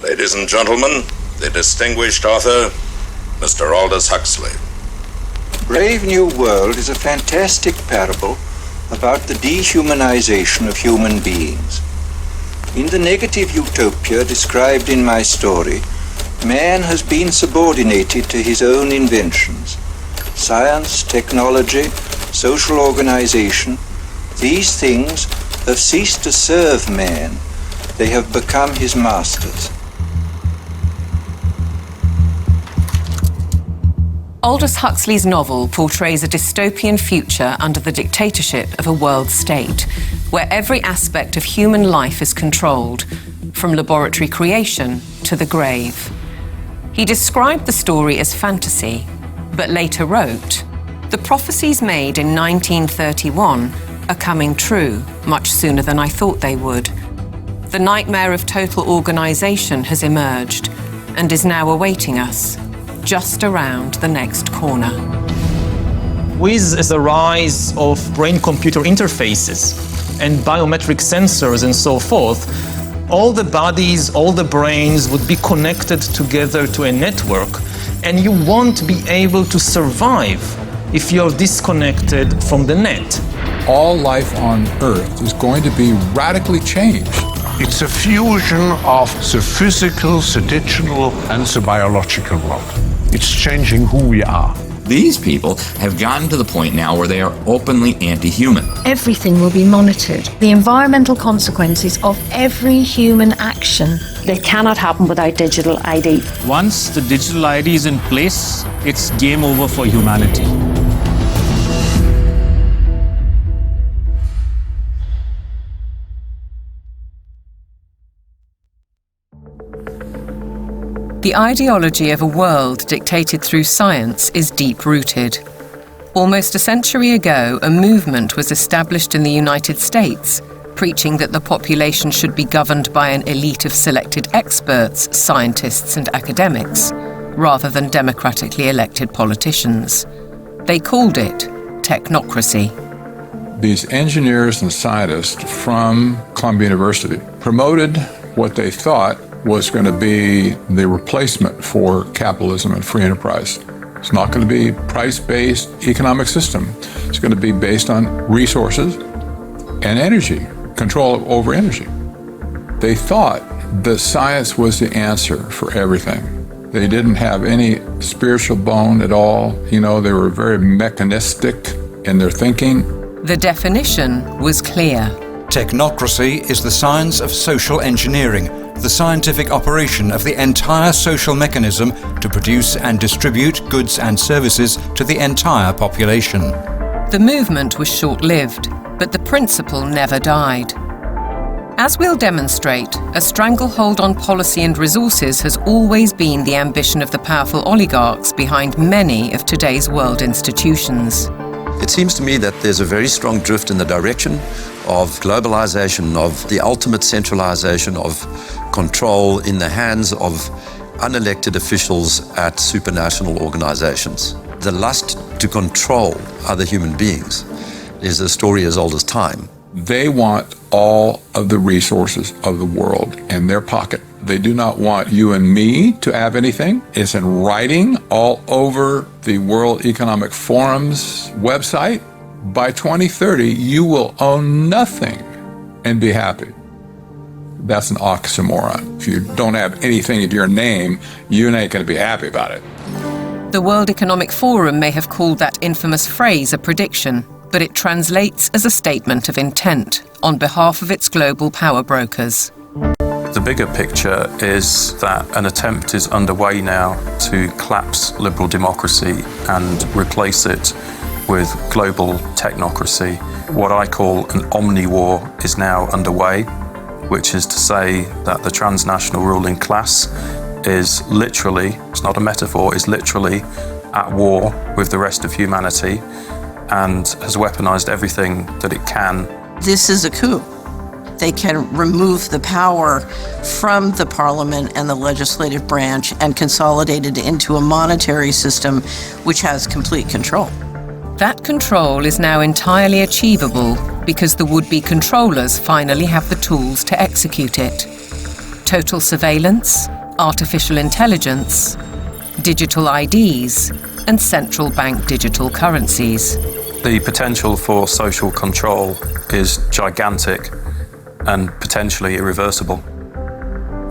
Ladies and gentlemen, the distinguished author, Mr. Aldous Huxley. Brave New World is a fantastic parable about the dehumanization of human beings. In the negative utopia described in my story, man has been subordinated to his own inventions. Science, technology, social organization, these things have ceased to serve man. They have become his masters. Aldous Huxley's novel portrays a dystopian future under the dictatorship of a world state, where every aspect of human life is controlled, from laboratory creation to the grave. He described the story as fantasy, but later wrote, "The prophecies made in 1931 are coming true much sooner than I thought they would. The nightmare of total organization has emerged and is now awaiting us, just around the next corner." With the rise of brain-computer interfaces and biometric sensors and so forth, all the bodies, all the brains would be connected together to a network, and you won't be able to survive if you're disconnected from the net. All life on Earth is going to be radically changed. It's a fusion of the physical, the digital, and the biological world. It's changing who we are. These people have gotten to the point now where they are openly anti-human. Everything will be monitored. The environmental consequences of every human action. They cannot happen without digital ID. Once the digital ID is in place, it's game over for humanity. The ideology of a world dictated through science is deep-rooted. Almost a century ago, a movement was established in the United States, preaching that the population should be governed by an elite of selected experts, scientists and academics, rather than democratically elected politicians. They called it technocracy. These engineers and scientists from Columbia University promoted what they thought was going to be the replacement for capitalism and free enterprise. It's not going to be a price-based economic system. It's going to be based on resources and energy, control over energy. They thought that science was the answer for everything. They didn't have any spiritual bone at all. You know, they were very mechanistic in their thinking. The definition was clear. Technocracy is the science of social engineering, the scientific operation of the entire social mechanism to produce and distribute goods and services to the entire population. The movement was short-lived, but the principle never died. As we'll demonstrate, a stranglehold on policy and resources has always been the ambition of the powerful oligarchs behind many of today's world institutions. It seems to me that there's a very strong drift in the direction of globalization, of the ultimate centralization of control in the hands of unelected officials at supranational organizations. The lust to control other human beings is a story as old as time. They want all of the resources of the world in their pocket. They do not want you and me to have anything. It's in writing all over the World Economic Forum's website. By 2030, you will own nothing and be happy. That's an oxymoron. If you don't have anything of your name, you ain't going to be happy about it. The World Economic Forum may have called that infamous phrase a prediction, but it translates as a statement of intent on behalf of its global power brokers. The bigger picture is that an attempt is underway now to collapse liberal democracy and replace it with global technocracy. What I call an omni-war is now underway, which is to say that the transnational ruling class is literally, it's not a metaphor, is literally at war with the rest of humanity and has weaponized everything that it can. This is a coup. They can remove the power from the parliament and the legislative branch and consolidate it into a monetary system which has complete control. That control is now entirely achievable because the would-be controllers finally have the tools to execute it. Total surveillance, artificial intelligence, digital IDs, and central bank digital currencies. The potential for social control is gigantic and potentially irreversible.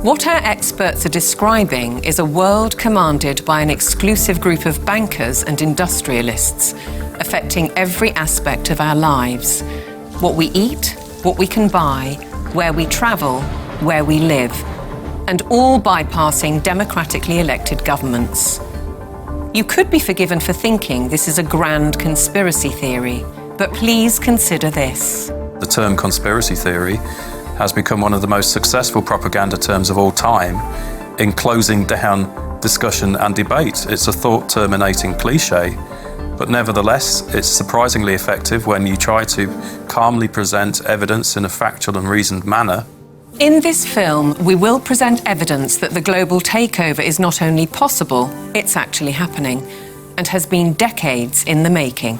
What our experts are describing is a world commanded by an exclusive group of bankers and industrialists, affecting every aspect of our lives. What we eat, what we can buy, where we travel, where we live, and all bypassing democratically elected governments. You could be forgiven for thinking this is a grand conspiracy theory, but please consider this. The term conspiracy theory has become one of the most successful propaganda terms of all time in closing down discussion and debate. It's a thought-terminating cliche, but nevertheless, it's surprisingly effective when you try to calmly present evidence in a factual and reasoned manner. In this film, we will present evidence that the global takeover is not only possible, it's actually happening, and has been decades in the making.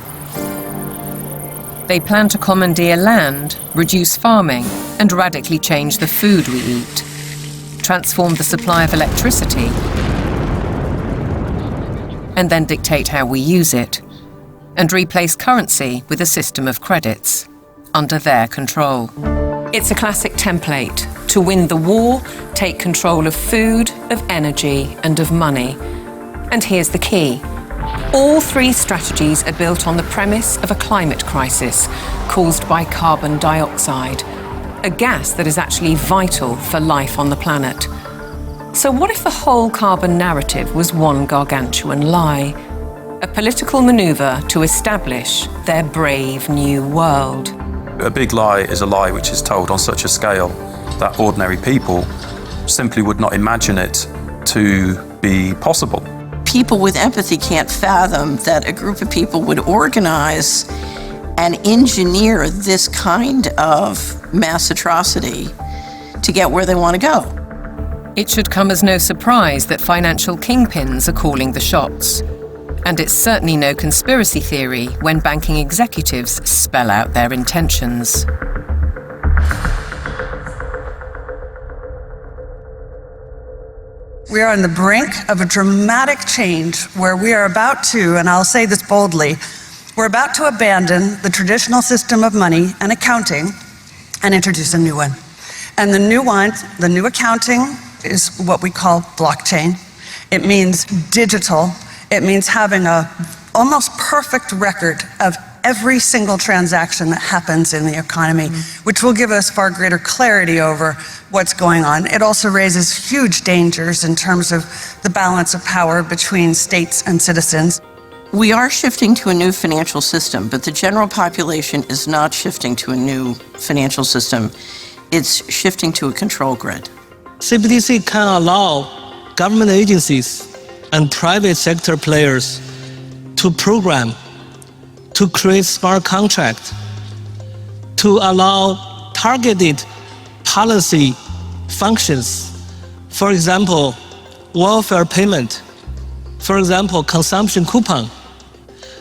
They plan to commandeer land, reduce farming, and radically change the food we eat, transform the supply of electricity, and then dictate how we use it, and replace currency with a system of credits, under their control. It's a classic template. To win the war, take control of food, of energy, and of money. And here's the key. All three strategies are built on the premise of a climate crisis caused by carbon dioxide, a gas that is actually vital for life on the planet. So what if the whole carbon narrative was one gargantuan lie? A political maneuver to establish their brave new world. A big lie is a lie which is told on such a scale that ordinary people simply would not imagine it to be possible. People with empathy can't fathom that a group of people would organize and engineer this kind of mass atrocity to get where they want to go. It should come as no surprise that financial kingpins are calling the shots. And it's certainly no conspiracy theory when banking executives spell out their intentions. We are on the brink of a dramatic change where we are about to, and I'll say this boldly, we're about to abandon the traditional system of money and accounting and introduce a new one. And the new accounting is what we call blockchain. It means digital. It means having a almost perfect record of every single transaction that happens in the economy, which will give us far greater clarity over what's going on. It also raises huge dangers in terms of the balance of power between states and citizens. We are shifting to a new financial system, but the general population is not shifting to a new financial system. It's shifting to a control grid. CBDC can allow government agencies and private sector players to program, to create smart contracts, to allow targeted policy functions. For example, welfare payment. For example, consumption coupon.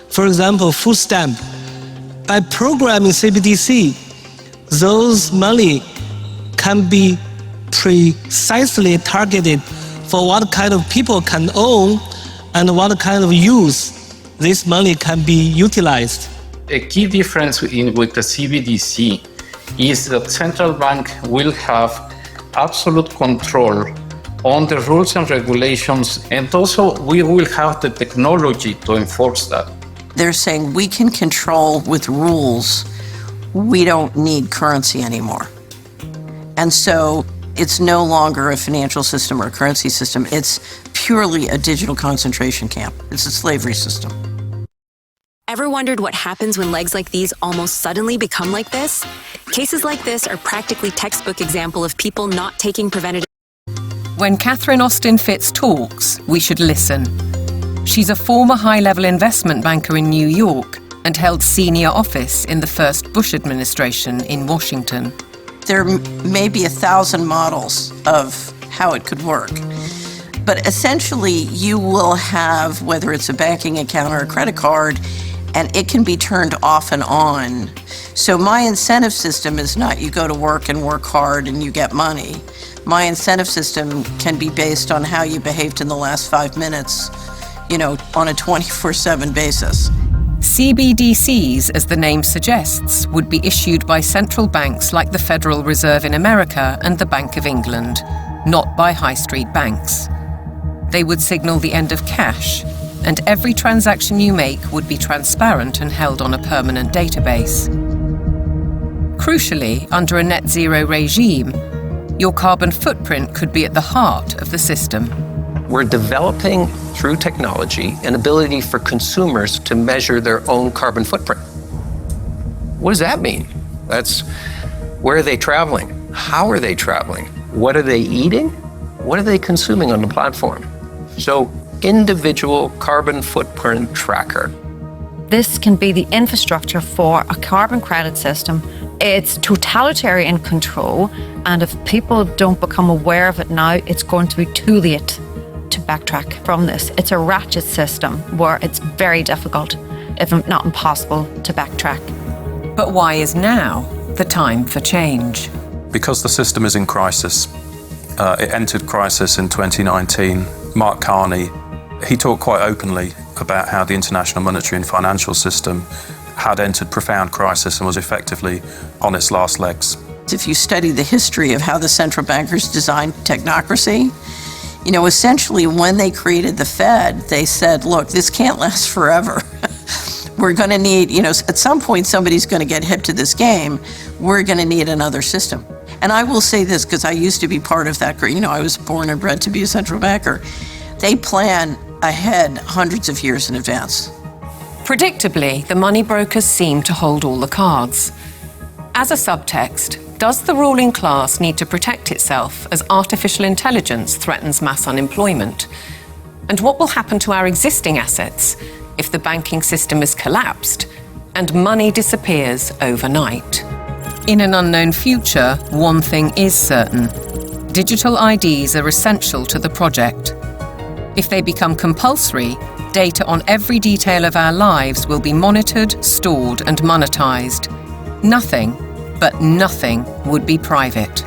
For example, food stamp. By programming CBDC, those money can be precisely targeted for what kind of people can own and what kind of use this money can be utilized. A key difference with the CBDC is that central bank will have absolute control on the rules and regulations, and also we will have the technology to enforce that. They're saying we can control with rules. We don't need currency anymore. And so it's no longer a financial system or a currency system. It's purely a digital concentration camp. It's a slavery system. Ever wondered what happens when legs like these almost suddenly become like this? Cases like this are practically textbook example of people not taking preventative. When Catherine Austin Fitts talks, we should listen. She's a former high-level investment banker in New York and held senior office in the first Bush administration in Washington. There may be 1,000 models of how it could work. But essentially, you will have, whether it's a banking account or a credit card, and it can be turned off and on. So my incentive system is not you go to work and work hard and you get money. My incentive system can be based on how you behaved in the last 5 minutes, on a 24/7 basis. CBDCs, as the name suggests, would be issued by central banks like the Federal Reserve in America and the Bank of England, not by high street banks. They would signal the end of cash, and every transaction you make would be transparent and held on a permanent database. Crucially, under a net zero regime, your carbon footprint could be at the heart of the system. We're developing, through technology, an ability for consumers to measure their own carbon footprint. What does that mean? That's where are they traveling? How are they traveling? What are they eating? What are they consuming on the platform? So, individual carbon footprint tracker. This can be the infrastructure for a carbon credit system. It's totalitarian control, and if people don't become aware of it now, it's going to be too late to backtrack from this. It's a ratchet system where it's very difficult, if not impossible, to backtrack. But why is now the time for change? Because the system is in crisis. It entered crisis in 2019. Mark Carney, he talked quite openly about how the international monetary and financial system had entered profound crisis and was effectively on its last legs. If you study the history of how the central bankers designed technocracy, essentially when they created the Fed, they said, look, this can't last forever. We're going to need, at some point somebody's going to get hip to this game. We're going to need another system. And I will say this, because I used to be part of that, I was born and bred to be a central banker. They plan ahead hundreds of years in advance. Predictably, the money brokers seem to hold all the cards. As a subtext, does the ruling class need to protect itself as artificial intelligence threatens mass unemployment? And what will happen to our existing assets if the banking system is collapsed and money disappears overnight? In an unknown future, one thing is certain. Digital IDs are essential to the project. If they become compulsory, data on every detail of our lives will be monitored, stored, and monetized. Nothing, but nothing, would be private.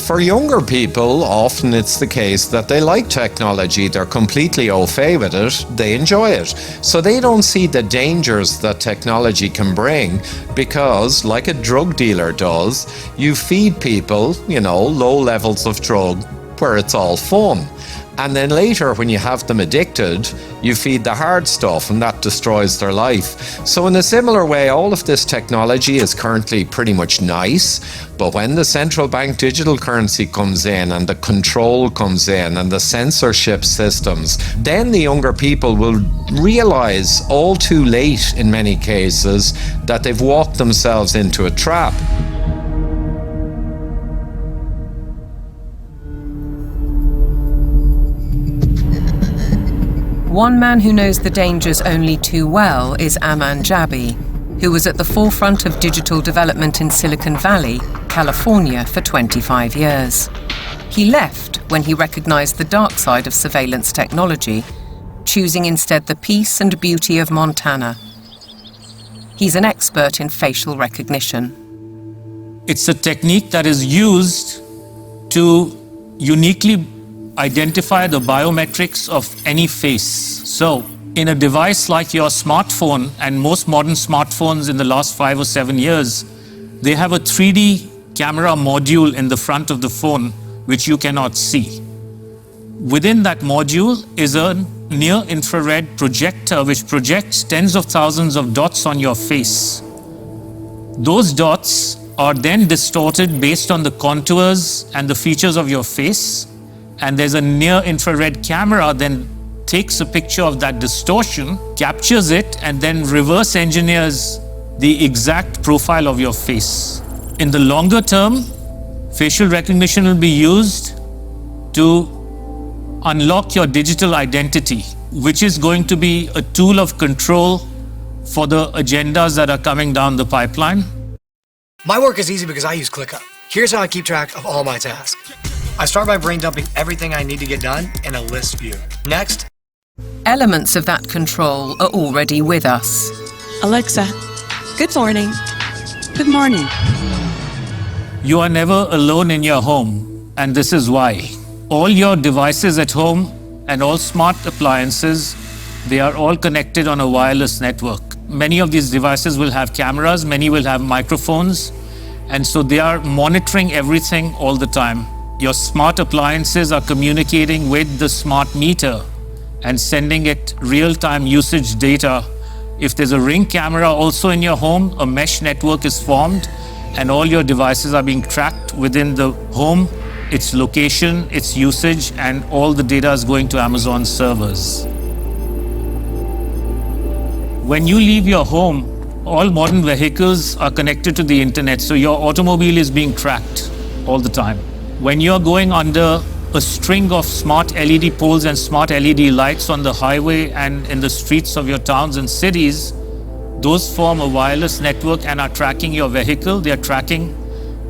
For younger people, often it's the case that they like technology, they're completely au fait with it, they enjoy it. So they don't see the dangers that technology can bring because, like a drug dealer does, you feed people, low levels of drug where it's all fun. And then later, when you have them addicted, you feed the hard stuff and that destroys their life. So in a similar way, all of this technology is currently pretty much nice, but when the central bank digital currency comes in and the control comes in and the censorship systems, then the younger people will realize all too late in many cases that they've walked themselves into a trap. One man who knows the dangers only too well is Aman Jabi, who was at the forefront of digital development in Silicon Valley, California, for 25 years. He left when he recognized the dark side of surveillance technology, choosing instead the peace and beauty of Montana. He's an expert in facial recognition. It's a technique that is used to uniquely identify the biometrics of any face. So, in a device like your smartphone, and most modern smartphones in the last 5 or 7 years, they have a 3D camera module in the front of the phone which you cannot see. Within that module is a near-infrared projector which projects tens of thousands of dots on your face. Those dots are then distorted based on the contours and the features of your face, and there's a near-infrared camera then takes a picture of that distortion, captures it, and then reverse engineers the exact profile of your face. In the longer term, facial recognition will be used to unlock your digital identity, which is going to be a tool of control for the agendas that are coming down the pipeline. My work is easy because I use ClickUp. Here's how I keep track of all my tasks. I start by brain dumping everything I need to get done in a list view. Next. Elements of that control are already with us. Alexa, good morning. Good morning. You are never alone in your home. And this is why. All your devices at home and all smart appliances, they are all connected on a wireless network. Many of these devices will have cameras, many will have microphones, and so they are monitoring everything all the time. Your smart appliances are communicating with the smart meter and sending it real-time usage data. If there's a Ring camera also in your home, a mesh network is formed, and all your devices are being tracked within the home, its location, its usage, and all the data is going to Amazon servers. When you leave your home, all modern vehicles are connected to the internet, so your automobile is being tracked all the time. When you're going under a string of smart LED poles and smart LED lights on the highway and in the streets of your towns and cities, those form a wireless network and are tracking your vehicle. They are tracking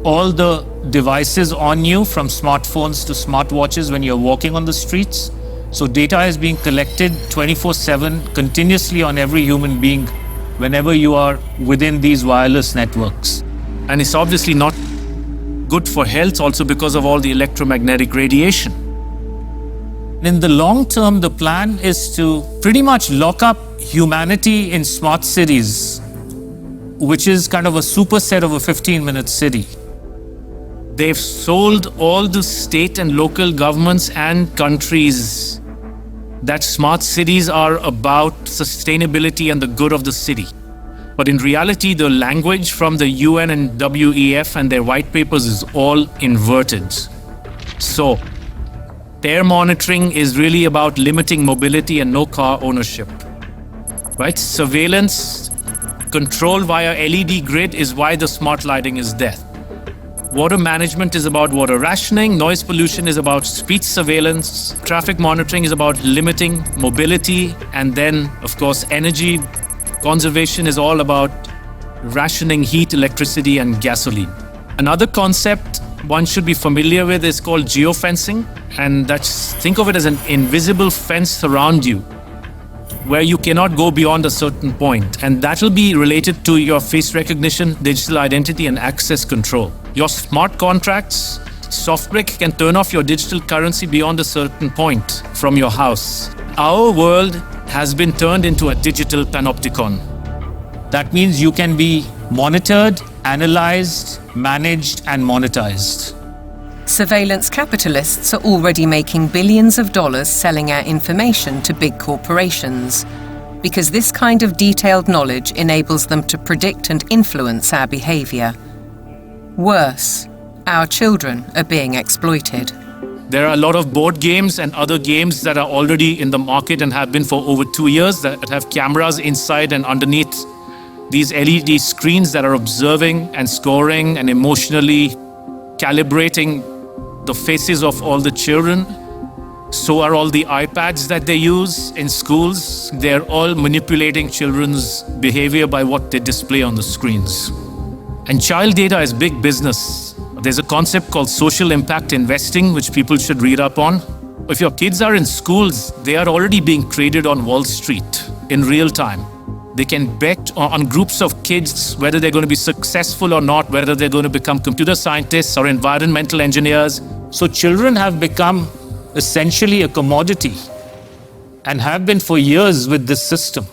all the devices on you, from smartphones to smartwatches when you're walking on the streets. So data is being collected 24/7 continuously on every human being whenever you are within these wireless networks. And it's obviously not good for health also because of all the electromagnetic radiation. In the long term, the plan is to pretty much lock up humanity in smart cities, which is kind of a superset of a 15-minute city. They've sold all the state and local governments and countries that smart cities are about sustainability and the good of the city. But in reality, the language from the UN and WEF and their white papers is all inverted. So their monitoring is really about limiting mobility and no car ownership. Right? Surveillance, control via LED grid is why the smart lighting is there. Water management is about water rationing, noise pollution is about speech surveillance, traffic monitoring is about limiting mobility, and then, of course, energy conservation is all about rationing heat, electricity, and gasoline. Another concept one should be familiar with is called geofencing, and think of it as an invisible fence around you, where you cannot go beyond a certain point. And that will be related to your face recognition, digital identity, and access control. Your smart contracts, SoftBrick can turn off your digital currency beyond a certain point from your house. Our world has been turned into a digital panopticon. That means you can be monitored, analyzed, managed, and monetized. Surveillance capitalists are already making billions of dollars selling our information to big corporations, because this kind of detailed knowledge enables them to predict and influence our behavior. Worse, our children are being exploited. There are a lot of board games and other games that are already in the market and have been for over 2 years that have cameras inside and underneath these LED screens that are observing and scoring and emotionally calibrating the faces of all the children. So are all the iPads that they use in schools. They're all manipulating children's behavior by what they display on the screens. And child data is big business. There's a concept called social impact investing, which people should read up on. If your kids are in schools, they are already being traded on Wall Street in real time. They can bet on groups of kids, whether they're going to be successful or not, whether they're going to become computer scientists or environmental engineers. So children have become essentially a commodity and have been for years with this system.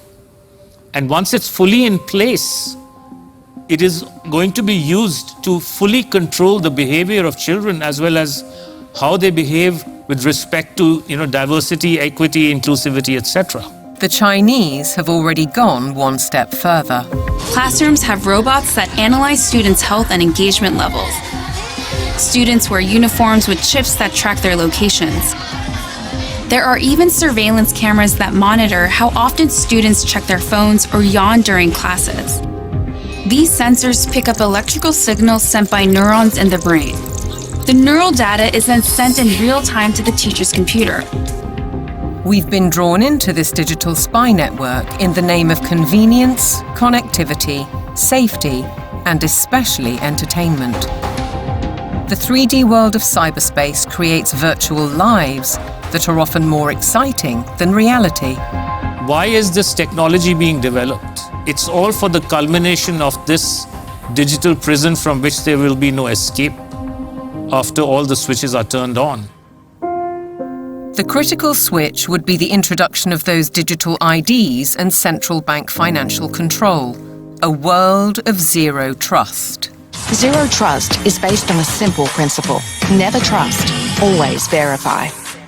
And once it's fully in place, it is going to be used to fully control the behavior of children as well as how they behave with respect to, diversity, equity, inclusivity, etc. The Chinese have already gone one step further. Classrooms have robots that analyze students' health and engagement levels. Students wear uniforms with chips that track their locations. There are even surveillance cameras that monitor how often students check their phones or yawn during classes. These sensors pick up electrical signals sent by neurons in the brain. The neural data is then sent in real time to the teacher's computer. We've been drawn into this digital spy network in the name of convenience, connectivity, safety, and especially entertainment. The 3D world of cyberspace creates virtual lives that are often more exciting than reality. Why is this technology being developed? It's all for the culmination of this digital prison from which there will be no escape. after all the switches are turned on. The critical switch would be the introduction of those digital IDs and central bank financial control, a world of zero trust. Zero trust is based on a simple principle. Never trust, always verify.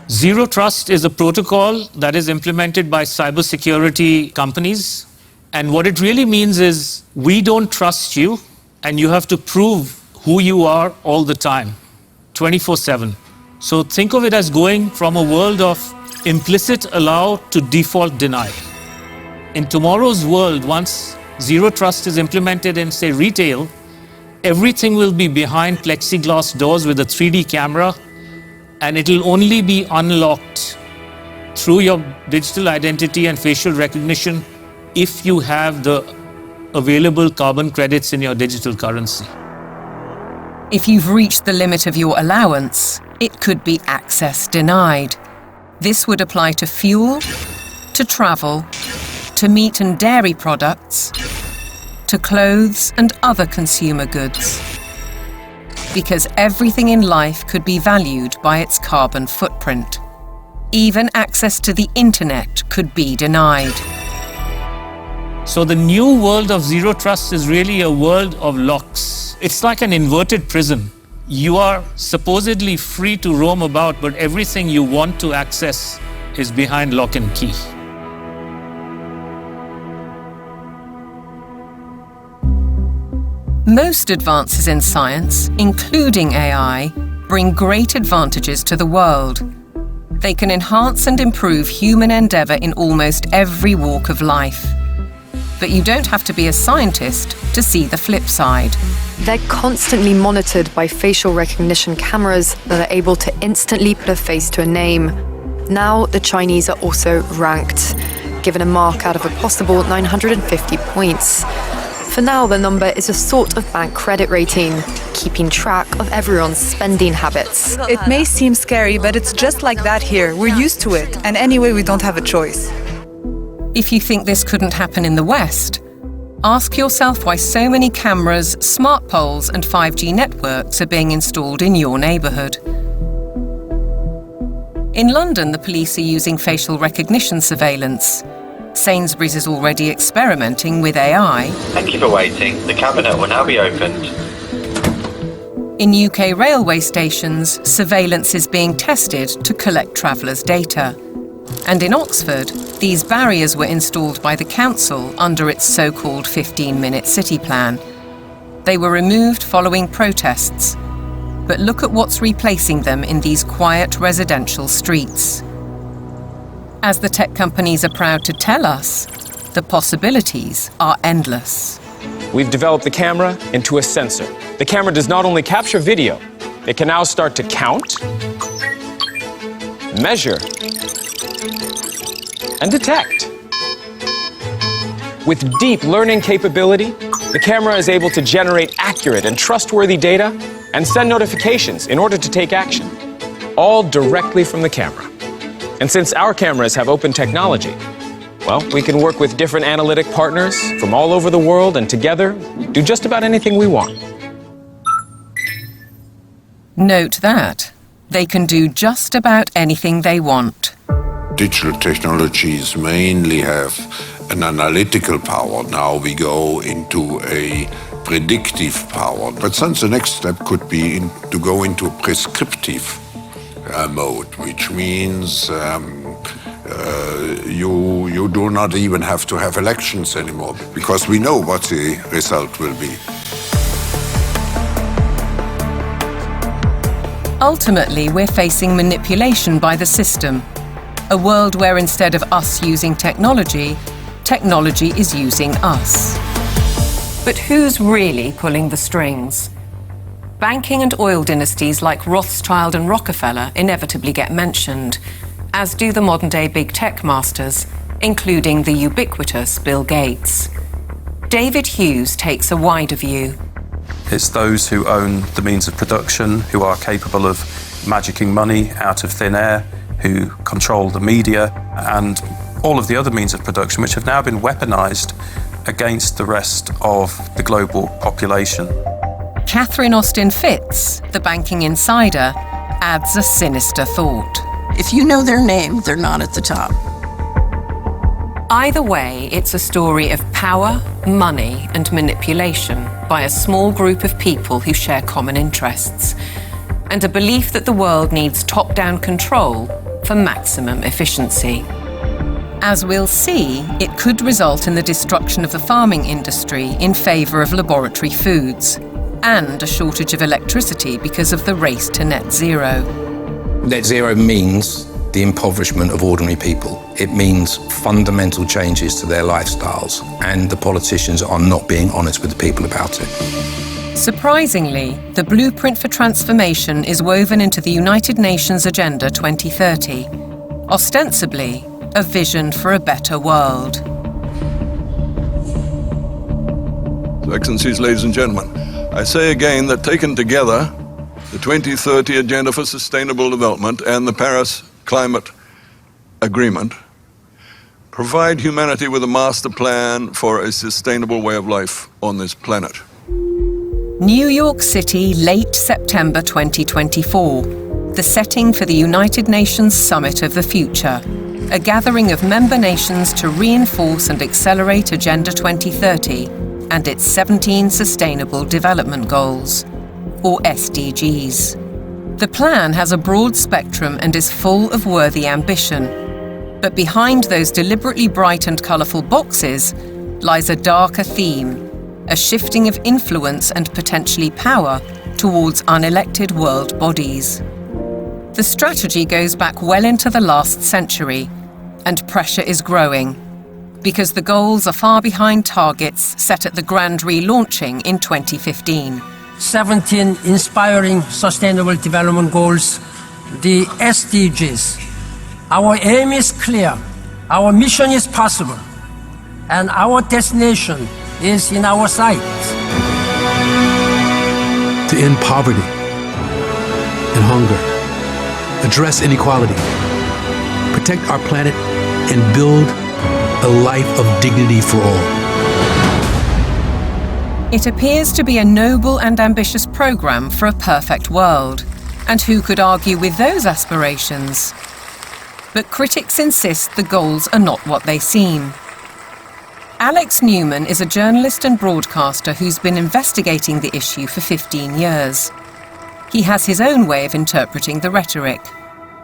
Zero trust is a protocol that is implemented by cybersecurity companies. And what it really means is we don't trust you, and you have to prove who you are all the time, 24/7. So think of it as going from a world of implicit allow to default deny. In tomorrow's world, once zero trust is implemented in, say, retail, everything will be behind plexiglass doors with a 3D camera, and it'll only be unlocked through your digital identity and facial recognition if you have the available carbon credits in your digital currency. If you've reached the limit of your allowance, it could be access denied. This would apply to fuel, to travel, to meat and dairy products, to clothes and other consumer goods. Because everything in life could be valued by its carbon footprint. Even access to the internet could be denied. So the new world of zero trust is really a world of locks. It's like an inverted prison. You are supposedly free to roam about, but everything you want to access is behind lock and key. Most advances in science, including AI, bring great advantages to the world. They can enhance and improve human endeavor in almost every walk of life. But you don't have to be a scientist to see the flip side. They're constantly monitored by facial recognition cameras that are able to instantly put a face to a name. Now the Chinese are also ranked, given a mark out of a possible 950 points. For now, the number is a sort of bank credit rating, keeping track of everyone's spending habits. It may seem scary, but it's just like that here. We're used to it, and anyway, we don't have a choice. If you think this couldn't happen in the West, ask yourself why so many cameras, smart poles, and 5G networks are being installed in your neighbourhood. In London, the police are using facial recognition surveillance. Sainsbury's is already experimenting with AI. Thank you for waiting. The cabinet will now be opened. In UK railway stations, surveillance is being tested to collect travellers' data. And in Oxford, these barriers were installed by the council under its so-called 15-minute city plan. They were removed following protests. But look at what's replacing them in these quiet residential streets. As the tech companies are proud to tell us, the possibilities are endless. We've developed the camera into a sensor. The camera does not only capture video, it can now start to count, measure, and detect. With deep learning capability, the camera is able to generate accurate and trustworthy data and send notifications in order to take action, all directly from the camera. And since our cameras have open technology, well, we can work with different analytic partners from all over the world and together do just about anything we want. Note that they can do just about anything they want. Digital technologies mainly have an analytical power. Now we go into a predictive power. But then the next step could be to go into a prescriptive mode, which means you do not even have to have elections anymore, because we know what the result will be. Ultimately, we're facing manipulation by the system. A world where instead of us using technology, technology is using us. But who's really pulling the strings? Banking and oil dynasties like Rothschild and Rockefeller inevitably get mentioned, as do the modern-day big tech masters, including the ubiquitous Bill Gates. David Hughes takes a wider view. It's those who own the means of production, who are capable of magicking money out of thin air, who control the media, and all of the other means of production, which have now been weaponized against the rest of the global population. Catherine Austin Fitz, the banking insider, adds a sinister thought. If you know their name, they're not at the top. Either way, it's a story of power, money, and manipulation by a small group of people who share common interests, and a belief that the world needs top-down control for maximum efficiency. As we'll see, it could result in the destruction of the farming industry in favour of laboratory foods, and a shortage of electricity because of the race to net zero. Net zero means the impoverishment of ordinary people. It means fundamental changes to their lifestyles, and the politicians are not being honest with the people about it. Surprisingly, the blueprint for transformation is woven into the United Nations Agenda 2030, ostensibly a vision for a better world. Excellencies, ladies and gentlemen, I say again that taken together, the 2030 Agenda for Sustainable Development and the Paris Climate Agreement provide humanity with a master plan for a sustainable way of life on this planet. New York City, late September 2024, the setting for the United Nations Summit of the Future, a gathering of member nations to reinforce and accelerate Agenda 2030 and its 17 Sustainable Development Goals, or SDGs. The plan has a broad spectrum and is full of worthy ambition. But behind those deliberately bright and colourful boxes lies a darker theme, a shifting of influence and potentially power towards unelected world bodies. The strategy goes back well into the last century, and pressure is growing, because the goals are far behind targets set at the grand relaunching in 2015. 17 inspiring Sustainable Development Goals, the SDGs. Our aim is clear, our mission is possible, and our destination is in our sights. To end poverty and hunger, address inequality, protect our planet, and build a life of dignity for all. It appears to be a noble and ambitious programme for a perfect world. And who could argue with those aspirations? But critics insist the goals are not what they seem. Alex Newman is a journalist and broadcaster who's been investigating the issue for 15 years. He has his own way of interpreting the rhetoric.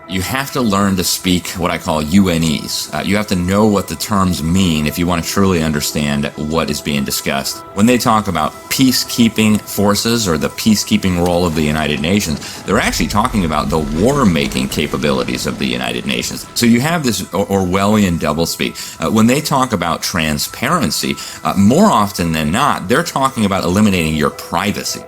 You have to learn to speak what I call UNEs. You have to know what the terms mean if you want to truly understand what is being discussed. When they talk about peacekeeping forces or the peacekeeping role of the United Nations, they're actually talking about the war-making capabilities of the United Nations. So you have this Orwellian doublespeak. When they talk about transparency, more often than not, they're talking about eliminating your privacy.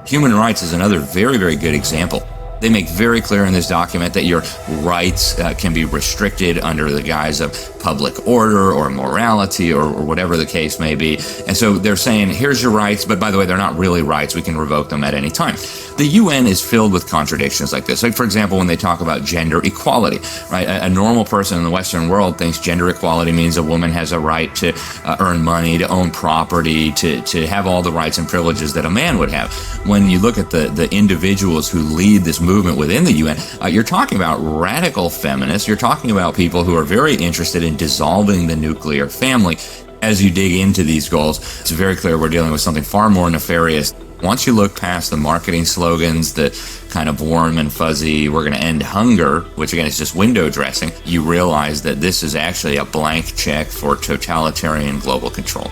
Human rights is another very, very good example. They make very clear in this document that your rights can be restricted under the guise of public order or morality or whatever the case may be. And so they're saying, here's your rights, but by the way, they're not really rights. We can revoke them at any time. The UN is filled with contradictions like this. Like, for example, when they talk about gender equality, right? A normal person in the Western world thinks gender equality means a woman has a right to earn money, to own property, to have all the rights and privileges that a man would have. When you look at the individuals who lead this movement within the UN, you're talking about radical feminists. You're talking about people who are very interested in dissolving the nuclear family. As you dig into these goals, it's very clear we're dealing with something far more nefarious. Once you look past the marketing slogans, the kind of warm and fuzzy, we're going to end hunger, which again is just window dressing, you realize that this is actually a blank check for totalitarian global control.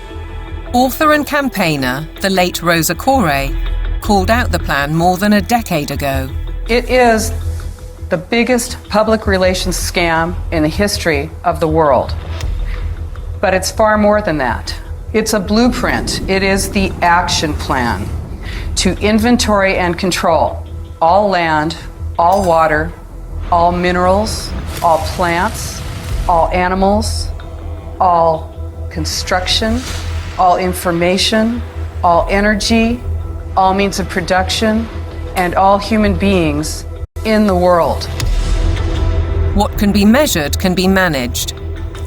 Author and campaigner, the late Rosa Koire, called out the plan more than a decade ago. It is the biggest public relations scam in the history of the world. But it's far more than that. It's a blueprint. It is the action plan to inventory and control all land, all water, all minerals, all plants, all animals, all construction, all information, all energy, all means of production, and all human beings in the world. What can be measured can be managed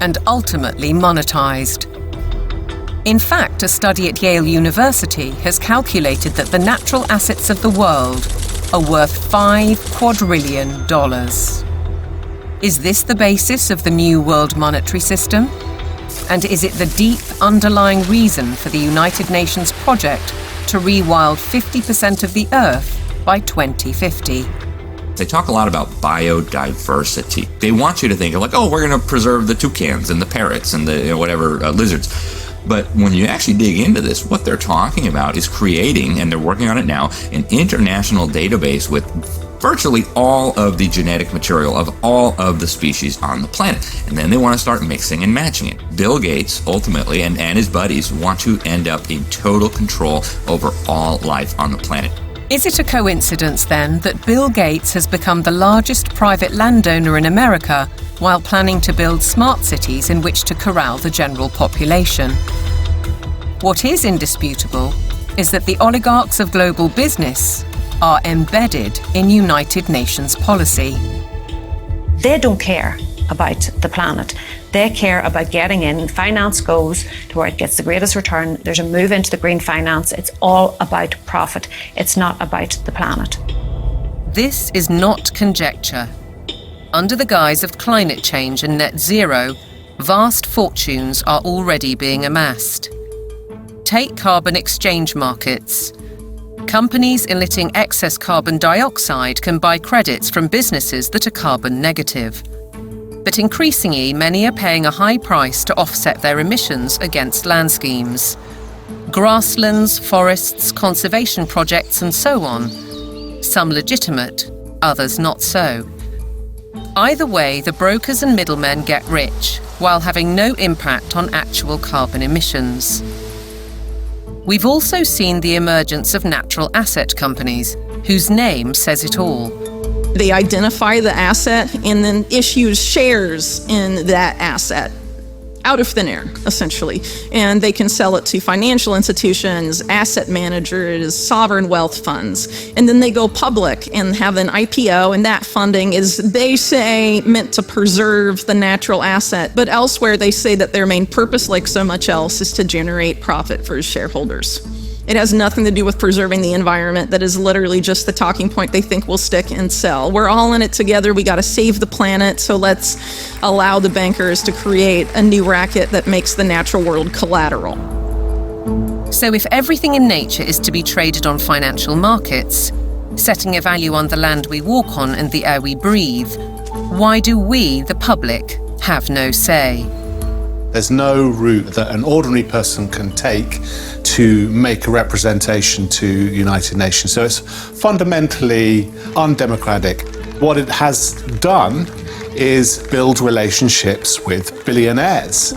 and ultimately monetized. In fact, a study at Yale University has calculated that the natural assets of the world are worth $5 quadrillion. Is this the basis of the new world monetary system? And is it the deep underlying reason for the United Nations project to rewild 50% of the Earth by 2050? They talk a lot about biodiversity. They want you to think of like, oh, we're going to preserve the toucans and the parrots and the lizards. But when you actually dig into this, what they're talking about is creating, and they're working on it now, an international database with virtually all of the genetic material of all of the species on the planet. And then they want to start mixing and matching it. Bill Gates, ultimately, and his buddies want to end up in total control over all life on the planet. Is it a coincidence, then, that Bill Gates has become the largest private landowner in America while planning to build smart cities in which to corral the general population? What is indisputable is that the oligarchs of global business are embedded in United Nations policy. They don't care about the planet. They care about getting in. Finance goes to where it gets the greatest return. There's a move into the green finance. It's all about profit. It's not about the planet. This is not conjecture. Under the guise of climate change and net zero, vast fortunes are already being amassed. Take carbon exchange markets. Companies emitting excess carbon dioxide can buy credits from businesses that are carbon negative. But increasingly, many are paying a high price to offset their emissions against land schemes. Grasslands, forests, conservation projects, and so on. Some legitimate, others not so. Either way, the brokers and middlemen get rich, while having no impact on actual carbon emissions. We've also seen the emergence of natural asset companies, whose name says it all. They identify the asset and then issue shares in that asset out of thin air, essentially. And they can sell it to financial institutions, asset managers, sovereign wealth funds. And then they go public and have an IPO, and that funding is, they say, meant to preserve the natural asset. But elsewhere, they say that their main purpose, like so much else, is to generate profit for shareholders. It has nothing to do with preserving the environment. That is literally just the talking point they think will stick and sell. We're all in it together. We got to save the planet, so let's allow the bankers to create a new racket that makes the natural world collateral. So if everything in nature is to be traded on financial markets, setting a value on the land we walk on and the air we breathe, why do we, the public, have no say? There's no route that an ordinary person can take to make a representation to United Nations. So it's fundamentally undemocratic. What it has done is build relationships with billionaires.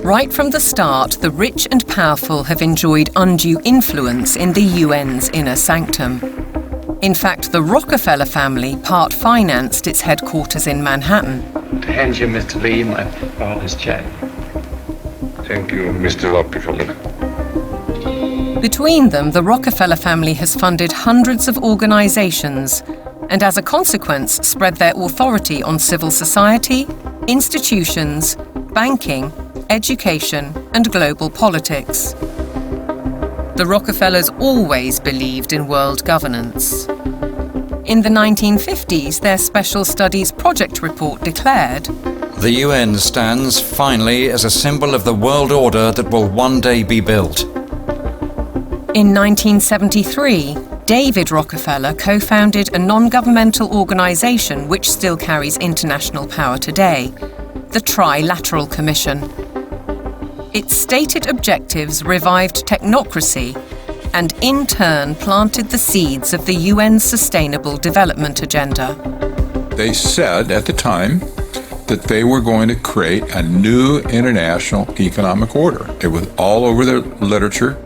Right from the start, the rich and powerful have enjoyed undue influence in the UN's inner sanctum. In fact, the Rockefeller family part-financed its headquarters in Manhattan. To hand you, Mr. Lee, my father's check. Thank you, Mr. Rockefeller. Between them, the Rockefeller family has funded hundreds of organizations and, as a consequence, spread their authority on civil society, institutions, banking, education, and global politics. The Rockefellers always believed in world governance. In the 1950s, their Special Studies Project report declared, "The UN stands finally as a symbol of the world order that will one day be built." In 1973, David Rockefeller co-founded a non-governmental organization which still carries international power today, the Trilateral Commission. Its stated objectives revived technocracy and in turn planted the seeds of the UN's Sustainable Development Agenda. They said at the time that they were going to create a new international economic order. It was all over the literature.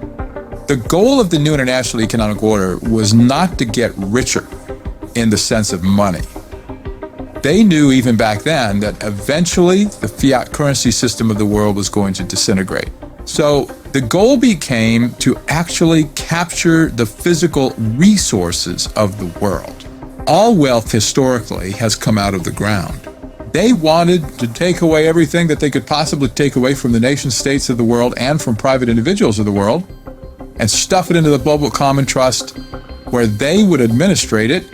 The goal of the new international economic order was not to get richer in the sense of money. They knew even back then that eventually the fiat currency system of the world was going to disintegrate. So the goal became to actually capture the physical resources of the world. All wealth historically has come out of the ground. They wanted to take away everything that they could possibly take away from the nation states of the world and from private individuals of the world and stuff it into the global common trust where they would administrate it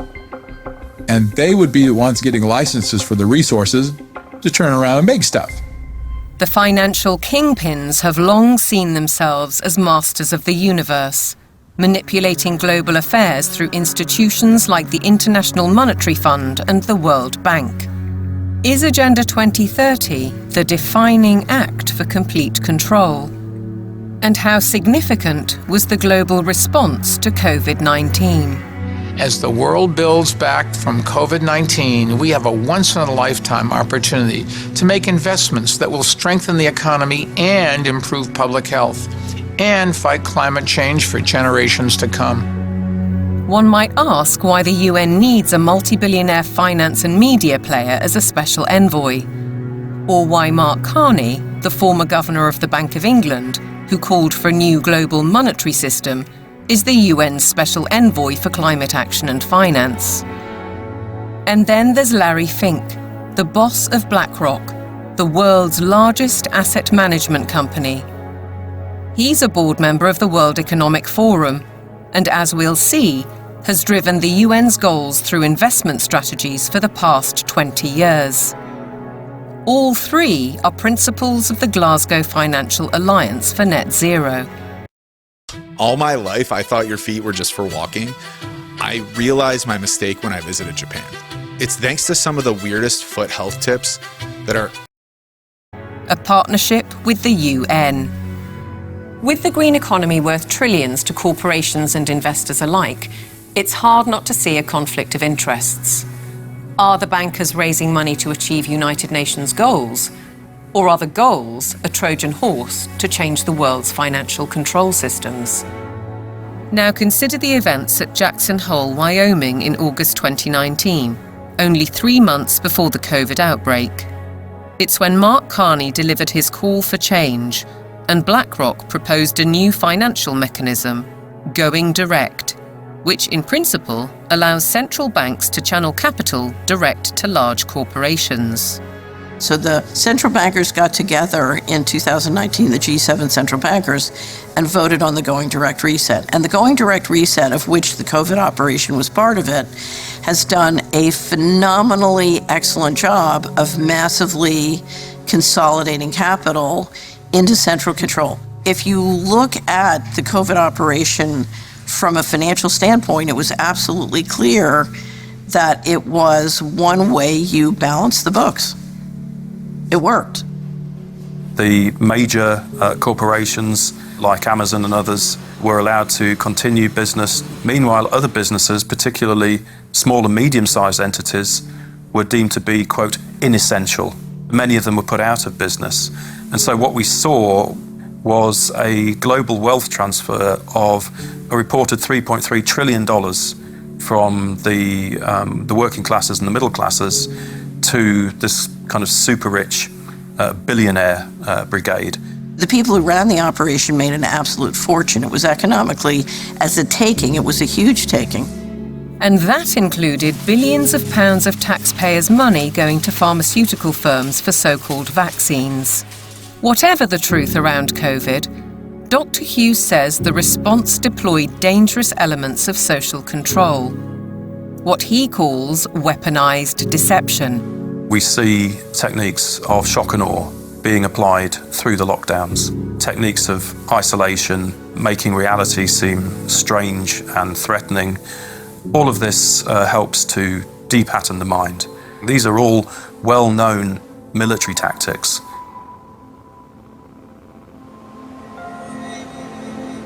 and they would be the ones getting licenses for the resources to turn around and make stuff. The financial kingpins have long seen themselves as masters of the universe, manipulating global affairs through institutions like the International Monetary Fund and the World Bank. Is Agenda 2030 the defining act for complete control? And how significant was the global response to COVID-19? As the world builds back from COVID-19, we have a once-in-a-lifetime opportunity to make investments that will strengthen the economy and improve public health, and fight climate change for generations to come. One might ask why the UN needs a multi-billionaire finance and media player as a special envoy, or why Mark Carney, the former governor of the Bank of England, who called for a new global monetary system, is the UN's special envoy for climate action and finance. And then there's Larry Fink, the boss of BlackRock, the world's largest asset management company. He's a board member of the World Economic Forum, and as we'll see, has driven the UN's goals through investment strategies for the past 20 years. All three are principles of the Glasgow Financial Alliance for Net Zero. All my life, I thought your feet were just for walking. I realized my mistake when I visited Japan. It's thanks to some of the weirdest foot health tips that are A partnership with the UN. With the green economy worth trillions to corporations and investors alike, it's hard not to see a conflict of interests. Are the bankers raising money to achieve United Nations goals? Or are the goals a Trojan horse to change the world's financial control systems? Now consider the events at Jackson Hole, Wyoming in August 2019, only 3 months before the COVID outbreak. It's when Mark Carney delivered his call for change and BlackRock proposed a new financial mechanism, Going Direct, which in principle allows central banks to channel capital direct to large corporations. So the central bankers got together in 2019, the G7 central bankers, and voted on the Going Direct Reset. And the Going Direct Reset, of which the COVID operation was part of it, has done a phenomenally excellent job of massively consolidating capital into central control. If you look at the COVID operation from a financial standpoint, it was absolutely clear that it was one way you balance the books. It worked. The major corporations like Amazon and others were allowed to continue business. Meanwhile, other businesses, particularly small and medium-sized entities, were deemed to be, quote, inessential. Many of them were put out of business. And so what we saw was a global wealth transfer of a reported $3.3 trillion from the working classes and the middle classes to this kind of super rich billionaire brigade. The people who ran the operation made an absolute fortune. It was economically, as a taking, it was a huge taking. And that included billions of pounds of taxpayers' money going to pharmaceutical firms for so-called vaccines. Whatever the truth around COVID, Dr. Hughes says the response deployed dangerous elements of social control, what he calls weaponized deception. We see techniques of shock and awe being applied through the lockdowns, techniques of isolation, making reality seem strange and threatening. All of this helps to de-pattern the mind. These are all well-known military tactics.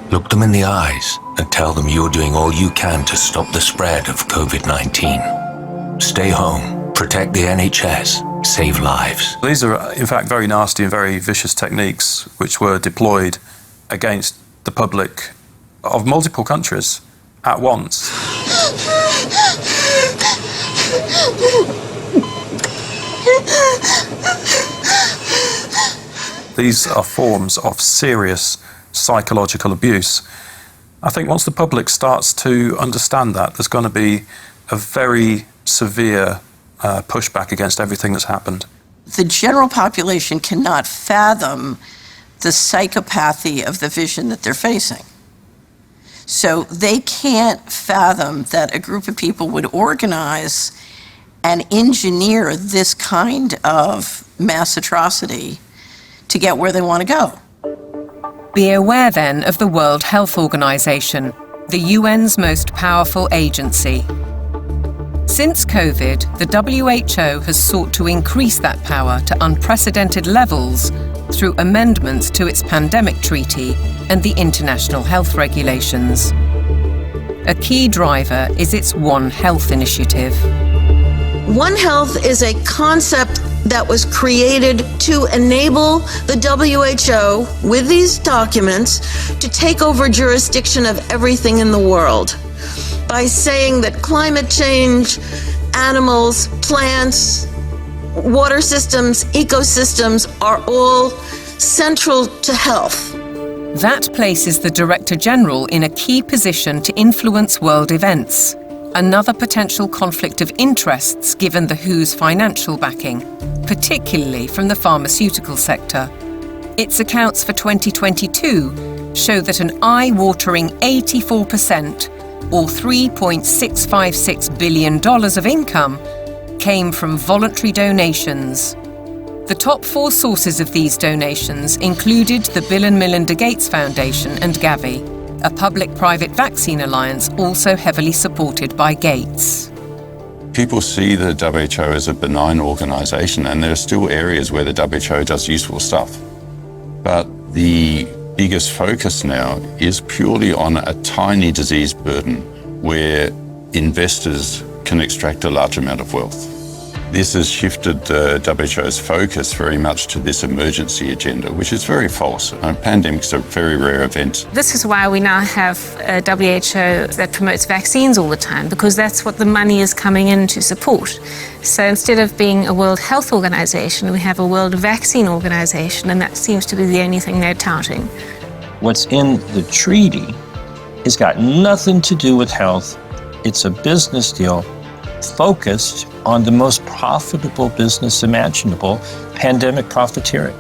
Look them in the eyes and tell them you're doing all you can to stop the spread of COVID-19. Stay home, protect the NHS, save lives. These are, in fact, very nasty and very vicious techniques which were deployed against the public of multiple countries at once. These are forms of serious psychological abuse. I think once the public starts to understand that, there's going to be a very severe pushback against everything that's happened. The general population cannot fathom the psychopathy of the vision that they're facing. So they can't fathom that a group of people would organize and engineer this kind of mass atrocity to get where they want to go. Be aware then of the World Health Organization, the UN's most powerful agency. Since COVID, the WHO has sought to increase that power to unprecedented levels through amendments to its pandemic treaty and the international health regulations. A key driver is its One Health initiative. One Health is a concept that was created to enable the WHO, with these documents, to take over jurisdiction of everything in the world by saying that climate change, animals, plants, water systems, ecosystems are all central to health. That places the Director General in a key position to influence world events, another potential conflict of interests given the WHO's financial backing, particularly from the pharmaceutical sector. Its accounts for 2022 show that an eye-watering 84%, or $3.656 billion of income, came from voluntary donations. The top 4 sources of these donations included the Bill and Melinda Gates Foundation and Gavi, a public-private vaccine alliance also heavily supported by Gates. People see the WHO as a benign organization, and there are still areas where the WHO does useful stuff. But the biggest focus now is purely on a tiny disease burden where investors can extract a large amount of wealth. This has shifted the WHO's focus very much to this emergency agenda, which is very false. Pandemics are very rare events. This is why we now have a WHO that promotes vaccines all the time, because that's what the money is coming in to support. So instead of being a World Health Organization, we have a World Vaccine Organization, and that seems to be the only thing they're touting. What's in the treaty has got nothing to do with health. It's a business deal focused on the most profitable business imaginable, pandemic profiteering.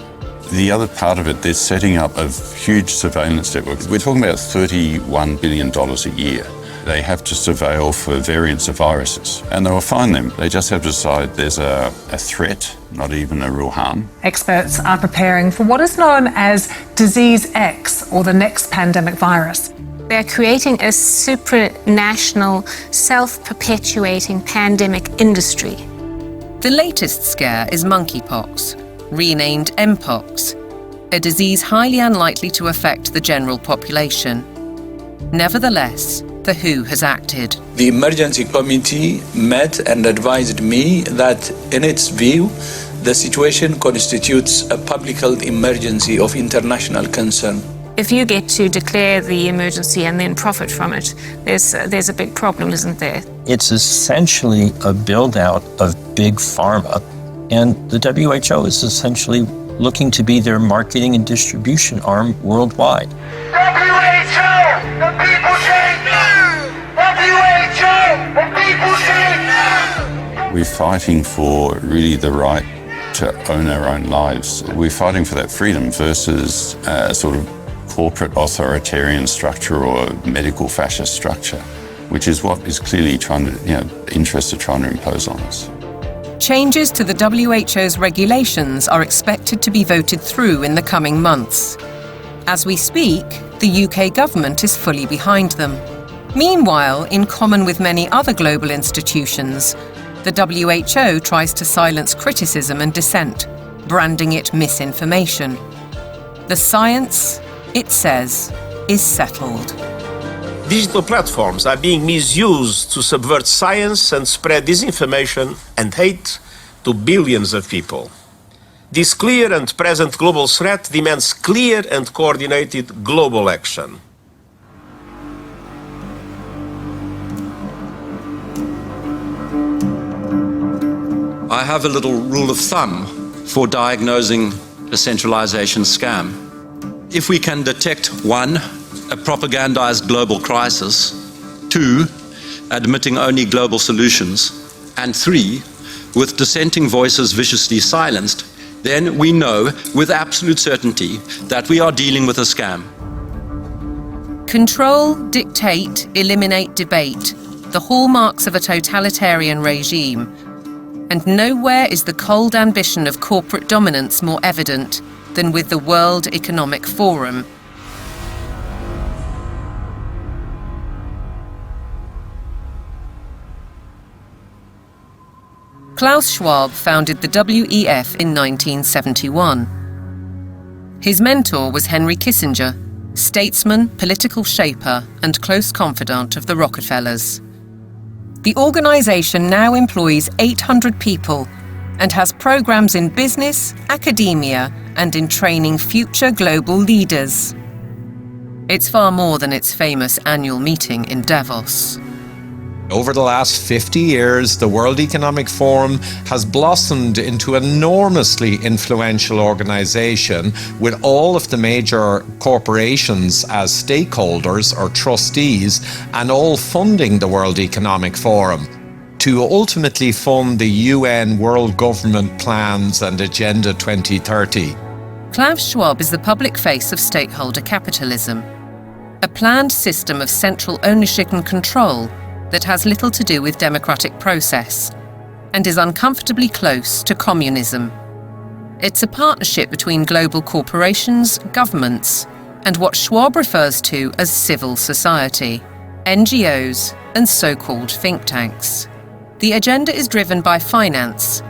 The other part of it, they're setting up a huge surveillance network. We're talking about $31 billion a year. They have to surveil for variants of viruses, and they will find them. They just have to decide there's a threat, not even a real harm. Experts are preparing for what is known as Disease X, or the next pandemic virus. They're creating a supranational, self-perpetuating pandemic industry. The latest scare is monkeypox, renamed Mpox, a disease highly unlikely to affect the general population. Nevertheless, the WHO has acted. The emergency committee met and advised me that, in its view, the situation constitutes a public health emergency of international concern. If you get to declare the emergency and then profit from it, there's a big problem, isn't there? It's essentially a build-out of big pharma, and the WHO is essentially looking to be their marketing and distribution arm worldwide. WHO! The people say no! WHO! The people say no! We're fighting for really the right to own our own lives. We're fighting for that freedom versus sort of corporate authoritarian structure or medical fascist structure, which is what is clearly interests are trying to impose on us. Changes to the WHO's regulations are expected to be voted through in the coming months. As we speak, the UK government is fully behind them. Meanwhile, in common with many other global institutions, the WHO tries to silence criticism and dissent, branding it misinformation. The science, it says, is settled. Digital platforms are being misused to subvert science and spread disinformation and hate to billions of people. This clear and present global threat demands clear and coordinated global action. I have a little rule of thumb for diagnosing a centralization scam. If we can detect 1, a propagandized global crisis, 2, admitting only global solutions, and 3, with dissenting voices viciously silenced, then we know with absolute certainty that we are dealing with a scam. Control, dictate, eliminate debate, the hallmarks of a totalitarian regime. And nowhere is the cold ambition of corporate dominance more evident than with the World Economic Forum. Klaus Schwab founded the WEF in 1971. His mentor was Henry Kissinger, statesman, political shaper, and close confidant of the Rockefellers. The organization now employs 800 people and has programs in business, academia, and in training future global leaders. It's far more than its famous annual meeting in Davos. Over the last 50 years, the World Economic Forum has blossomed into an enormously influential organization with all of the major corporations as stakeholders or trustees and all funding the World Economic Forum to ultimately fund the UN World Government Plans and Agenda 2030. Klaus Schwab is the public face of stakeholder capitalism, a planned system of central ownership and control that has little to do with democratic process and is uncomfortably close to communism. It's a partnership between global corporations, governments, and what Schwab refers to as civil society, NGOs, and so-called think tanks. The agenda is driven by finance,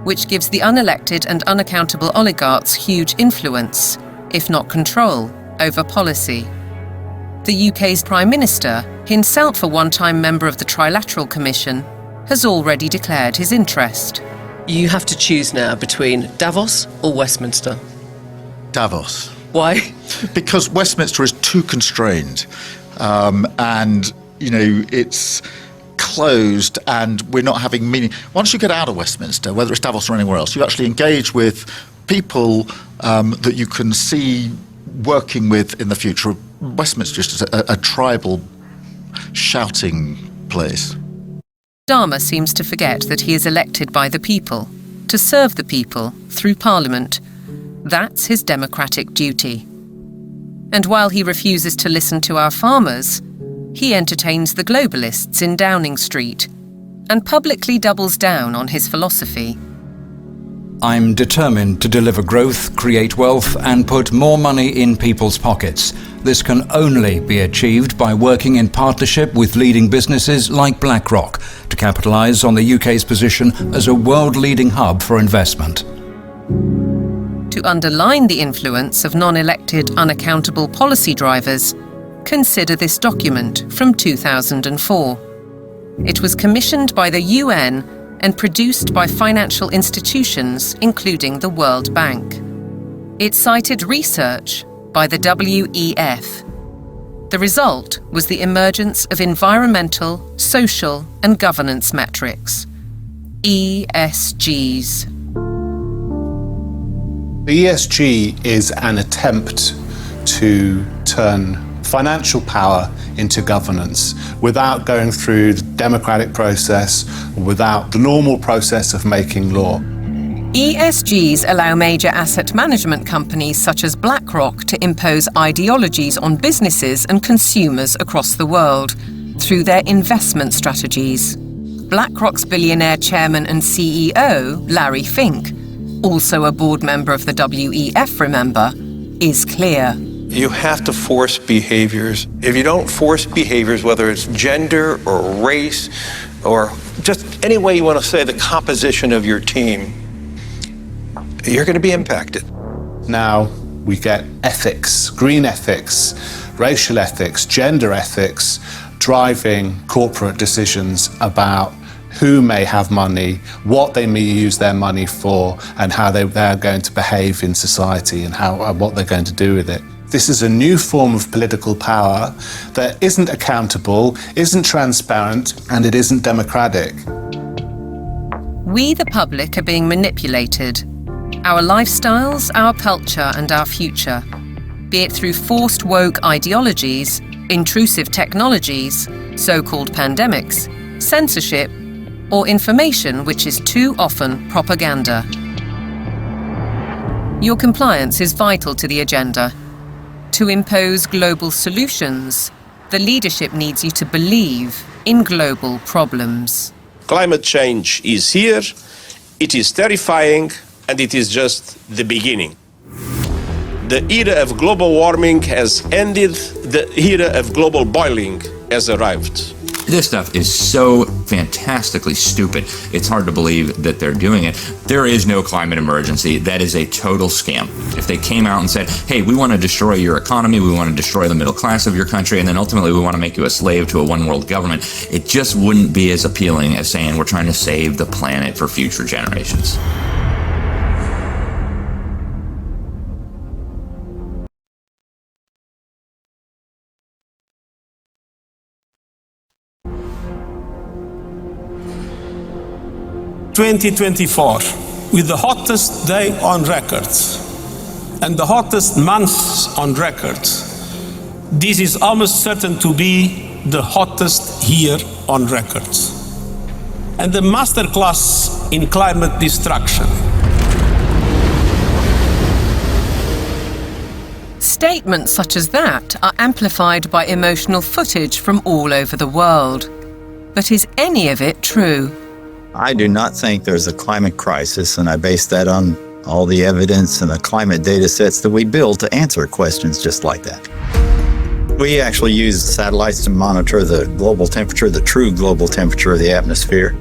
which gives the unelected and unaccountable oligarchs huge influence, if not control, over policy. The UK's Prime Minister, himself a one-time member of the Trilateral Commission, has already declared his interest. You have to choose now between Davos or Westminster. Davos. Why? Because Westminster is too constrained, and it's closed, and we're not having meaning. Once you get out of Westminster, whether it's Davos or anywhere else, you actually engage with people that you can see working with in the future. Westminster is just a tribal shouting place. Dharma seems to forget that he is elected by the people, to serve the people through Parliament. That's his democratic duty. And while he refuses to listen to our farmers, he entertains the globalists in Downing Street and publicly doubles down on his philosophy. I'm determined to deliver growth, create wealth, and put more money in people's pockets. This can only be achieved by working in partnership with leading businesses like BlackRock to capitalise on the UK's position as a world-leading hub for investment. To underline the influence of non-elected, unaccountable policy drivers, consider this document from 2004. It was commissioned by the UN and produced by financial institutions, including the World Bank. It cited research by the WEF. The result was the emergence of environmental, social, and governance metrics, ESGs. The ESG is an attempt to turn financial power into governance without going through the democratic process, without the normal process of making law. ESGs allow major asset management companies such as BlackRock to impose ideologies on businesses and consumers across the world through their investment strategies. BlackRock's billionaire chairman and CEO, Larry Fink, also a board member of the WEF, remember, is clear. You have to force behaviors. If you don't force behaviors, whether it's gender or race or just any way you want to say the composition of your team, you're going to be impacted. Now we get ethics, green ethics, racial ethics, gender ethics, driving corporate decisions about who may have money, what they may use their money for, and how they're going to behave in society and what they're going to do with it. This is a new form of political power that isn't accountable, isn't transparent, and it isn't democratic. We, the public, are being manipulated. Our lifestyles, our culture, and our future, be it through forced woke ideologies, intrusive technologies, so-called pandemics, censorship, or information which is too often propaganda. Your compliance is vital to the agenda. To impose global solutions, the leadership needs you to believe in global problems. Climate change is here, it is terrifying, and it is just the beginning. The era of global warming has ended, the era of global boiling has arrived. This stuff is so fantastically stupid. It's hard to believe that they're doing it. There is no climate emergency. That is a total scam. If they came out and said, hey, we want to destroy your economy, we want to destroy the middle class of your country, and then ultimately we want to make you a slave to a one-world government, it just wouldn't be as appealing as saying we're trying to save the planet for future generations. ...2024, with the hottest day on record and the hottest months on record, this is almost certain to be the hottest year on record. And the masterclass in climate destruction. Statements such as that are amplified by emotional footage from all over the world. But is any of it true? I do not think there's a climate crisis, and I base that on all the evidence and the climate data sets that we build to answer questions just like that. We actually use satellites to monitor the global temperature, the true global temperature of the atmosphere.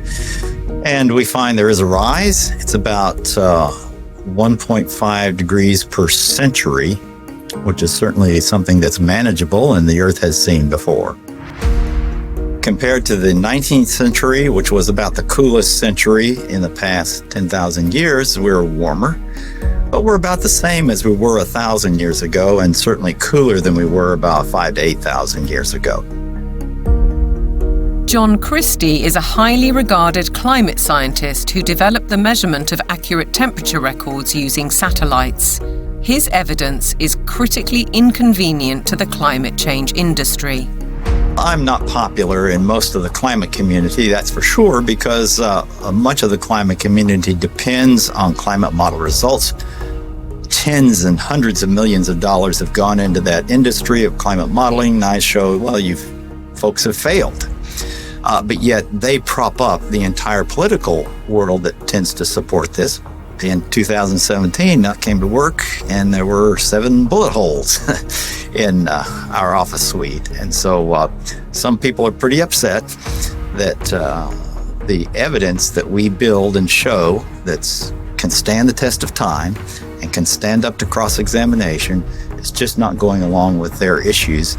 And we find there is a rise. It's about 1.5 degrees per century, which is certainly something that's manageable and the Earth has seen before. Compared to the 19th century, which was about the coolest century in the past 10,000 years, we're warmer. But we're about the same as we were 1,000 years ago, and certainly cooler than we were about 5,000 to 8,000 years ago. John Christie is a highly regarded climate scientist who developed the measurement of accurate temperature records using satellites. His evidence is critically inconvenient to the climate change industry. I'm not popular in most of the climate community, that's for sure, because much of the climate community depends on climate model results. Tens and hundreds of millions of dollars have gone into that industry of climate modeling, and I show, well, you folks have failed. But yet they prop up the entire political world that tends to support this. In 2017, I came to work and there were 7 bullet holes in our office suite. And so some people are pretty upset that the evidence that we build and show that can stand the test of time and can stand up to cross-examination is just not going along with their issues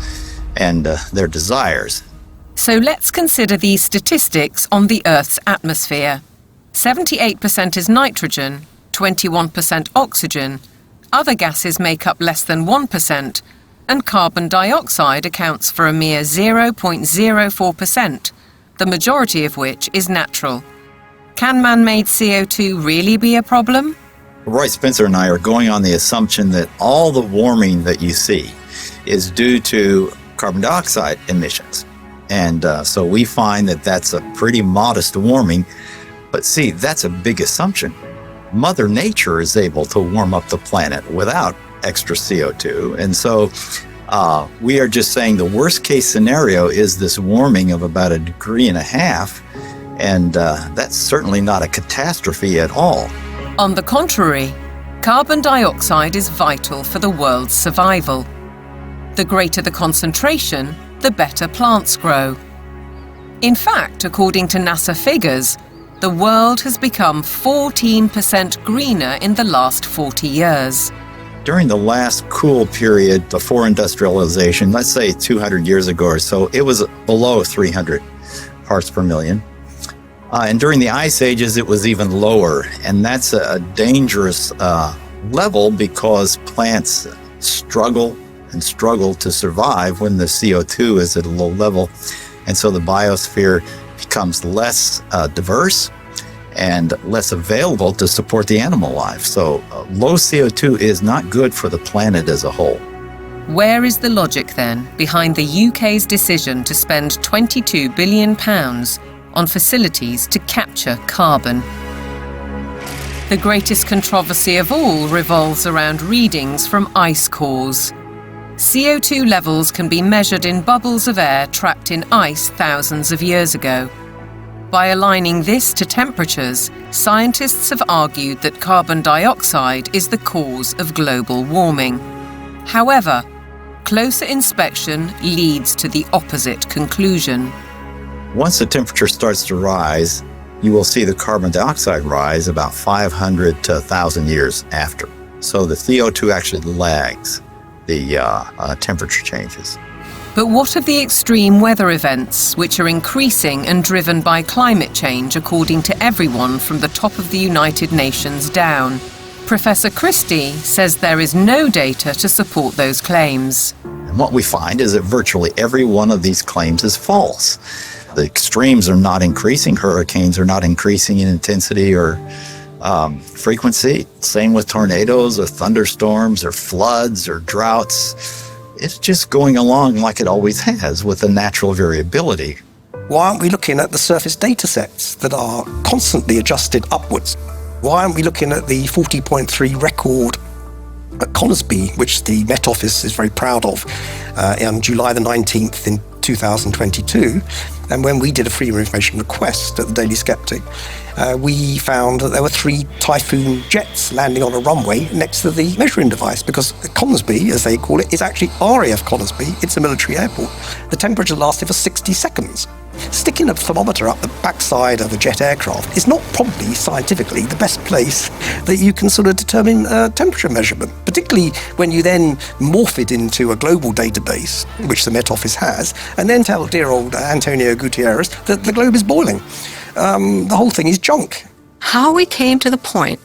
and their desires. So let's consider these statistics on the Earth's atmosphere. 78% is nitrogen, 21% oxygen, other gases make up less than 1%, and carbon dioxide accounts for a mere 0.04%, the majority of which is natural. Can man-made CO2 really be a problem? Roy Spencer and I are going on the assumption that all the warming that you see is due to carbon dioxide emissions. And so we find that that's a pretty modest warming. But see, that's a big assumption. Mother Nature is able to warm up the planet without extra CO2. And so we are just saying the worst case scenario is this warming of about 1.5 degrees. And that's certainly not a catastrophe at all. On the contrary, carbon dioxide is vital for the world's survival. The greater the concentration, the better plants grow. In fact, according to NASA figures, the world has become 14% greener in the last 40 years. During the last cool period before industrialization, let's say 200 years ago or so, it was below 300 parts per million. And during the ice ages, it was even lower. And that's a dangerous level because plants struggle to survive when the CO2 is at a low level. And so the biosphere becomes less diverse and less available to support the animal life. So low CO2 is not good for the planet as a whole. Where is the logic then behind the UK's decision to spend £22 billion on facilities to capture carbon. The greatest controversy of all revolves around readings from ice cores. CO2 levels can be measured in bubbles of air trapped in ice thousands of years ago. By aligning this to temperatures, scientists have argued that carbon dioxide is the cause of global warming. However, closer inspection leads to the opposite conclusion. Once the temperature starts to rise, you will see the carbon dioxide rise about 500 to 1,000 years after. So the CO2 actually lags the temperature changes. But what of the extreme weather events, which are increasing and driven by climate change, according to everyone from the top of the United Nations down? Professor Christie says there is no data to support those claims. And what we find is that virtually every one of these claims is false. The extremes are not increasing. Hurricanes are not increasing in intensity or frequency. Same with tornadoes or thunderstorms or floods or droughts. It's just going along like it always has with the natural variability. Why aren't we looking at the surface data sets that are constantly adjusted upwards? Why aren't we looking at the 40.3 record at Conisbee, which the Met Office is very proud of, on July the 19th in 2022? And when we did a freedom of information request at the Daily Sceptic, we found that there were 3 Typhoon jets landing on a runway next to the measuring device, because Conisbee, as they call it, is actually RAF Conisbee. It's a military airport. The temperature lasted for 60 seconds. Sticking a thermometer up the backside of a jet aircraft is not probably scientifically the best place that you can sort of determine temperature measurement, particularly when you then morph it into a global database, which the Met Office has, and then tell dear old Antonio Gutierrez that the globe is boiling. The whole thing is junk. How we came to the point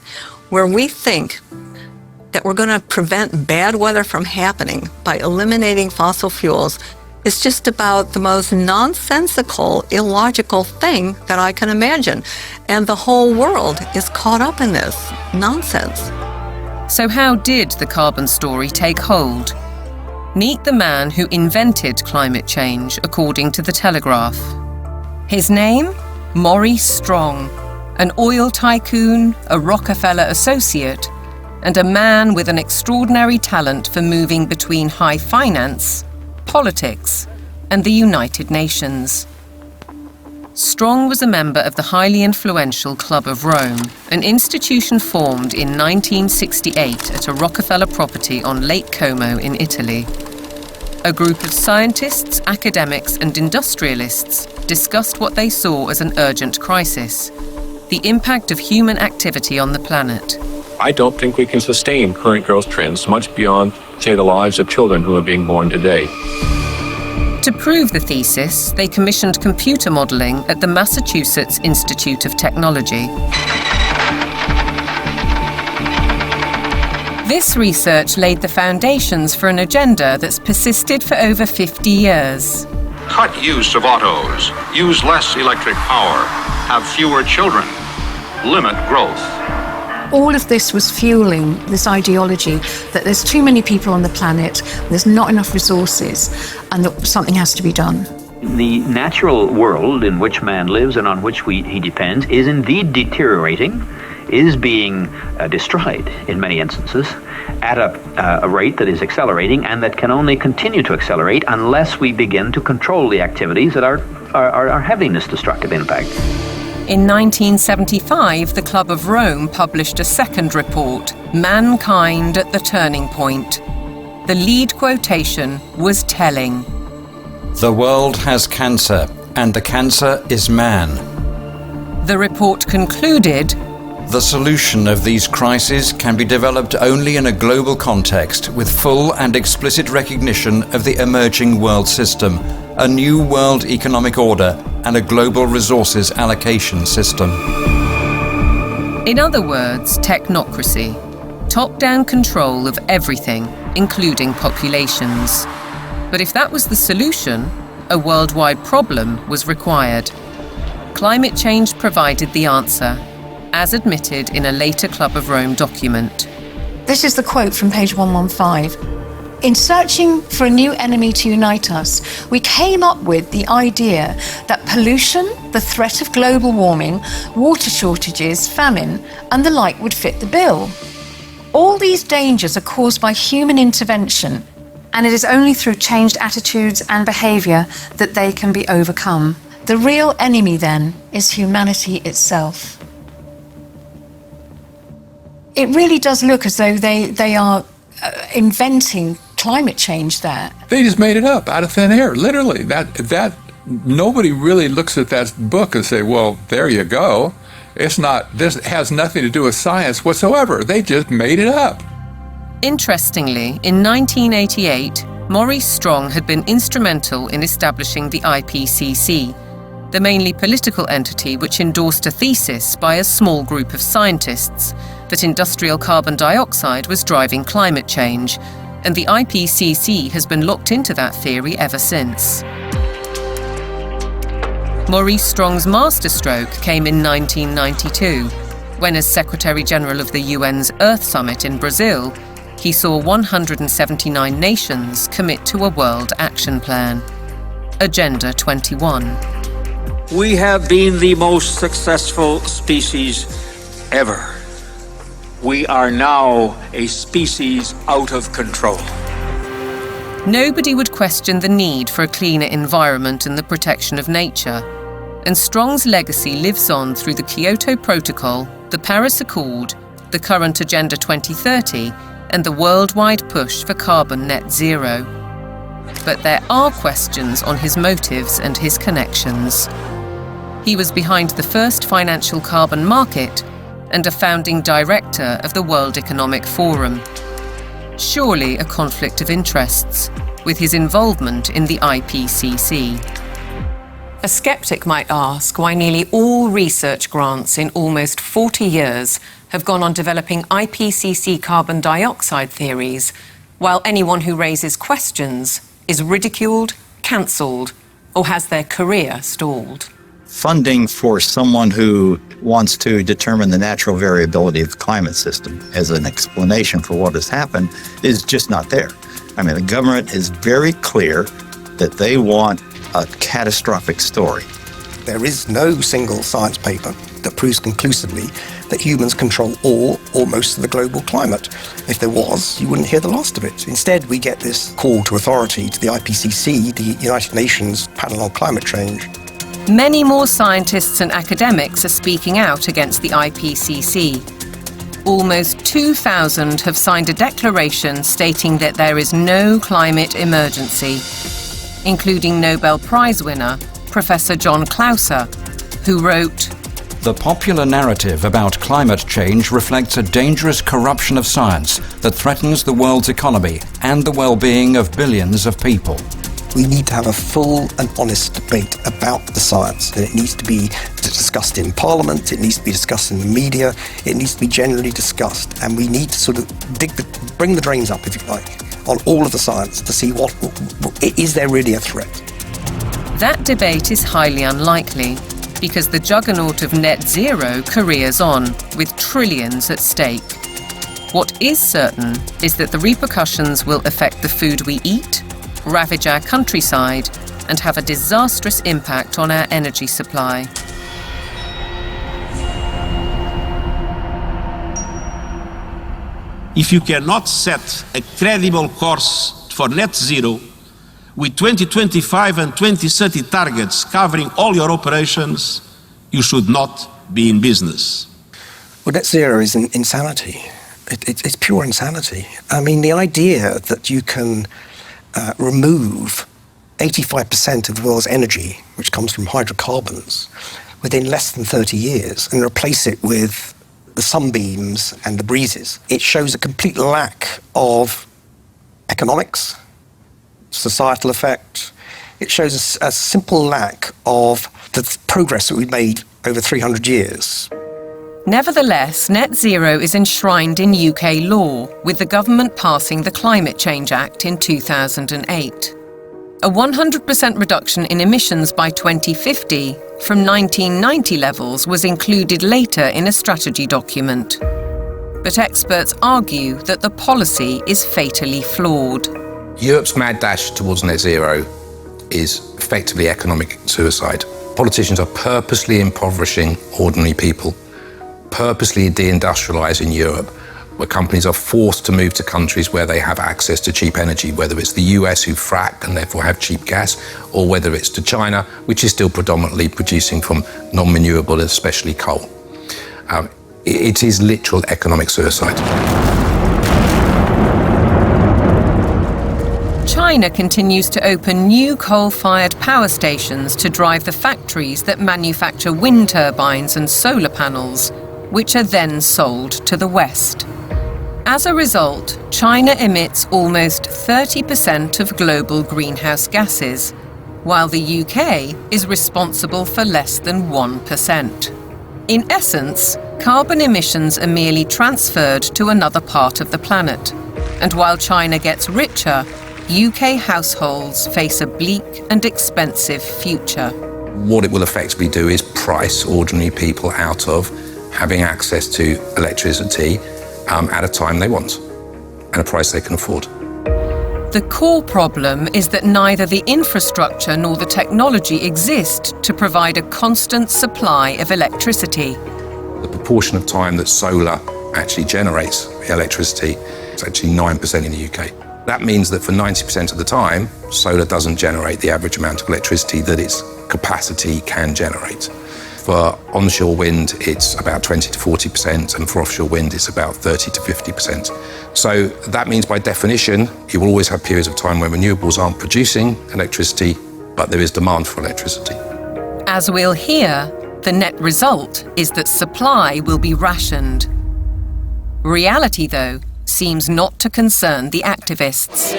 where we think that we're going to prevent bad weather from happening by eliminating fossil fuels is just about the most nonsensical, illogical thing that I can imagine. And the whole world is caught up in this nonsense. So how did the carbon story take hold? Meet the man who invented climate change, according to The Telegraph. His name? Maurice Strong, an oil tycoon, a Rockefeller associate, and a man with an extraordinary talent for moving between high finance, politics, and the United Nations. Strong was a member of the highly influential Club of Rome, an institution formed in 1968 at a Rockefeller property on Lake Como in Italy. A group of scientists, academics, and industrialists discussed what they saw as an urgent crisis: the impact of human activity on the planet. I don't think we can sustain current growth trends much beyond, say, the lives of children who are being born today. To prove the thesis, they commissioned computer modeling at the Massachusetts Institute of Technology. This research laid the foundations for an agenda that's persisted for over 50 years. Cut use of autos, use less electric power, have fewer children, limit growth. All of this was fueling this ideology that there's too many people on the planet, there's not enough resources, and that something has to be done. The natural world in which man lives and on which he depends is indeed deteriorating, is being destroyed in many instances at a rate that is accelerating and that can only continue to accelerate unless we begin to control the activities that are having this destructive impact. In 1975, the Club of Rome published a second report, Mankind at the Turning Point. The lead quotation was telling. The world has cancer, and the cancer is man. The report concluded, the solution of these crises can be developed only in a global context with full and explicit recognition of the emerging world system, a new world economic order, and a global resources allocation system. In other words, technocracy. Top-down control of everything, including populations. But if that was the solution, a worldwide problem was required. Climate change provided the answer, as admitted in a later Club of Rome document. This is the quote from page 115. In searching for a new enemy to unite us, we came up with the idea that pollution, the threat of global warming, water shortages, famine, and the like would fit the bill. All these dangers are caused by human intervention, and it is only through changed attitudes and behaviour that they can be overcome. The real enemy, then, is humanity itself. It really does look as though they are inventing climate change there. They just made it up out of thin air, literally. That nobody really looks at that book and say, well, there you go. It's not, this has nothing to do with science whatsoever. They just made it up. Interestingly, in 1988, Maurice Strong had been instrumental in establishing the IPCC, the mainly political entity which endorsed a thesis by a small group of scientists that industrial carbon dioxide was driving climate change, and the IPCC has been locked into that theory ever since. Maurice Strong's masterstroke came in 1992, when as Secretary-General of the UN's Earth Summit in Brazil, he saw 179 nations commit to a World Action Plan, Agenda 21. We have been the most successful species ever. We are now a species out of control. Nobody would question the need for a cleaner environment and the protection of nature, and Strong's legacy lives on through the Kyoto Protocol, the Paris Accord, the current Agenda 2030, and the worldwide push for carbon net zero. But there are questions on his motives and his connections. He was behind the first financial carbon market and a founding director of the World Economic Forum. Surely a conflict of interests with his involvement in the IPCC. A skeptic might ask why nearly all research grants in almost 40 years have gone on developing IPCC carbon dioxide theories, while anyone who raises questions is ridiculed, cancelled, or has their career stalled. Funding for someone who wants to determine the natural variability of the climate system as an explanation for what has happened is just not there. I mean, the government is very clear that they want a catastrophic story. There is no single science paper that proves conclusively that humans control all or most of the global climate. If there was, you wouldn't hear the last of it. Instead, we get this call to authority to the IPCC, the United Nations Panel on Climate Change. Many more scientists and academics are speaking out against the IPCC. Almost 2,000 have signed a declaration stating that there is no climate emergency, including Nobel Prize winner Professor John Clauser, who wrote, "The popular narrative about climate change reflects a dangerous corruption of science that threatens the world's economy and the well-being of billions of people." We need to have a full and honest debate about the science, and it needs to be discussed in Parliament, it needs to be discussed in the media, it needs to be generally discussed, and we need to sort of bring the drains up, if you like, on all of the science to see what is there really a threat. That debate is highly unlikely, because the juggernaut of net zero careers on, with trillions at stake. What is certain is that the repercussions will affect the food we eat, ravage our countryside, and have a disastrous impact on our energy supply. If you cannot set a credible course for net zero, with 2025 and 2030 targets covering all your operations, you should not be in business. Well, net zero is insanity. It's pure insanity. I mean, the idea that you can remove 85% of the world's energy, which comes from hydrocarbons, within less than 30 years and replace it with the sunbeams and the breezes. It shows a complete lack of economics, societal effect. It shows a simple lack of the progress that we've made over 300 years. Nevertheless, net zero is enshrined in UK law, with the government passing the Climate Change Act in 2008. A 100% reduction in emissions by 2050 from 1990 levels was included later in a strategy document. But experts argue that the policy is fatally flawed. Europe's mad dash towards net zero is effectively economic suicide. Politicians are purposely impoverishing ordinary people, purposely deindustrializing Europe, where companies are forced to move to countries where they have access to cheap energy, whether it's the US who frack and therefore have cheap gas, or whether it's to China, which is still predominantly producing from non-renewable, especially coal. It is literal economic suicide. China continues to open new coal-fired power stations to drive the factories that manufacture wind turbines and solar panels, which are then sold to the West. As a result, China emits almost 30% of global greenhouse gases, while the UK is responsible for less than 1%. In essence, carbon emissions are merely transferred to another part of the planet. And while China gets richer, UK households face a bleak and expensive future. What it will effectively do is price ordinary people out of having access to electricity at a time they want and a price they can afford. The core problem is that neither the infrastructure nor the technology exist to provide a constant supply of electricity. The proportion of time that solar actually generates electricity is actually 9% in the UK. That means that for 90% of the time, solar doesn't generate the average amount of electricity that its capacity can generate. For onshore wind, it's about 20 to 40%, and for offshore wind, it's about 30 to 50%. So that means, by definition, you will always have periods of time when renewables aren't producing electricity, but there is demand for electricity. As we'll hear, the net result is that supply will be rationed. Reality, though, seems not to concern the activists.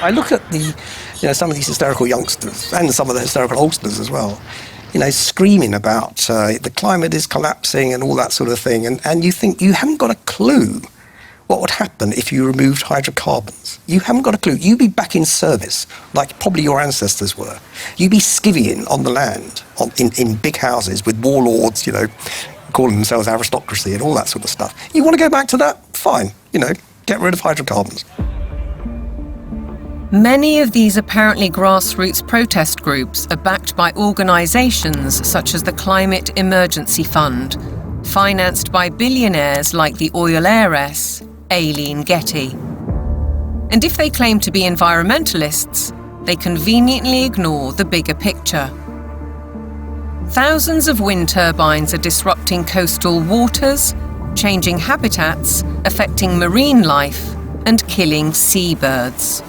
I look at some of these hysterical youngsters and some of the hysterical oldsters as well, screaming about the climate is collapsing and all that sort of thing. And you think you haven't got a clue what would happen if you removed hydrocarbons. You haven't got a clue. You'd be back in service, like probably your ancestors were. You'd be skivvying on the land, in big houses with warlords, calling themselves aristocracy and all that sort of stuff. You want to go back to that? Fine. Get rid of hydrocarbons. Many of these apparently grassroots protest groups are backed by organisations such as the Climate Emergency Fund, financed by billionaires like the oil heiress, Aileen Getty. And if they claim to be environmentalists, they conveniently ignore the bigger picture. Thousands of wind turbines are disrupting coastal waters, changing habitats, affecting marine life, and killing seabirds.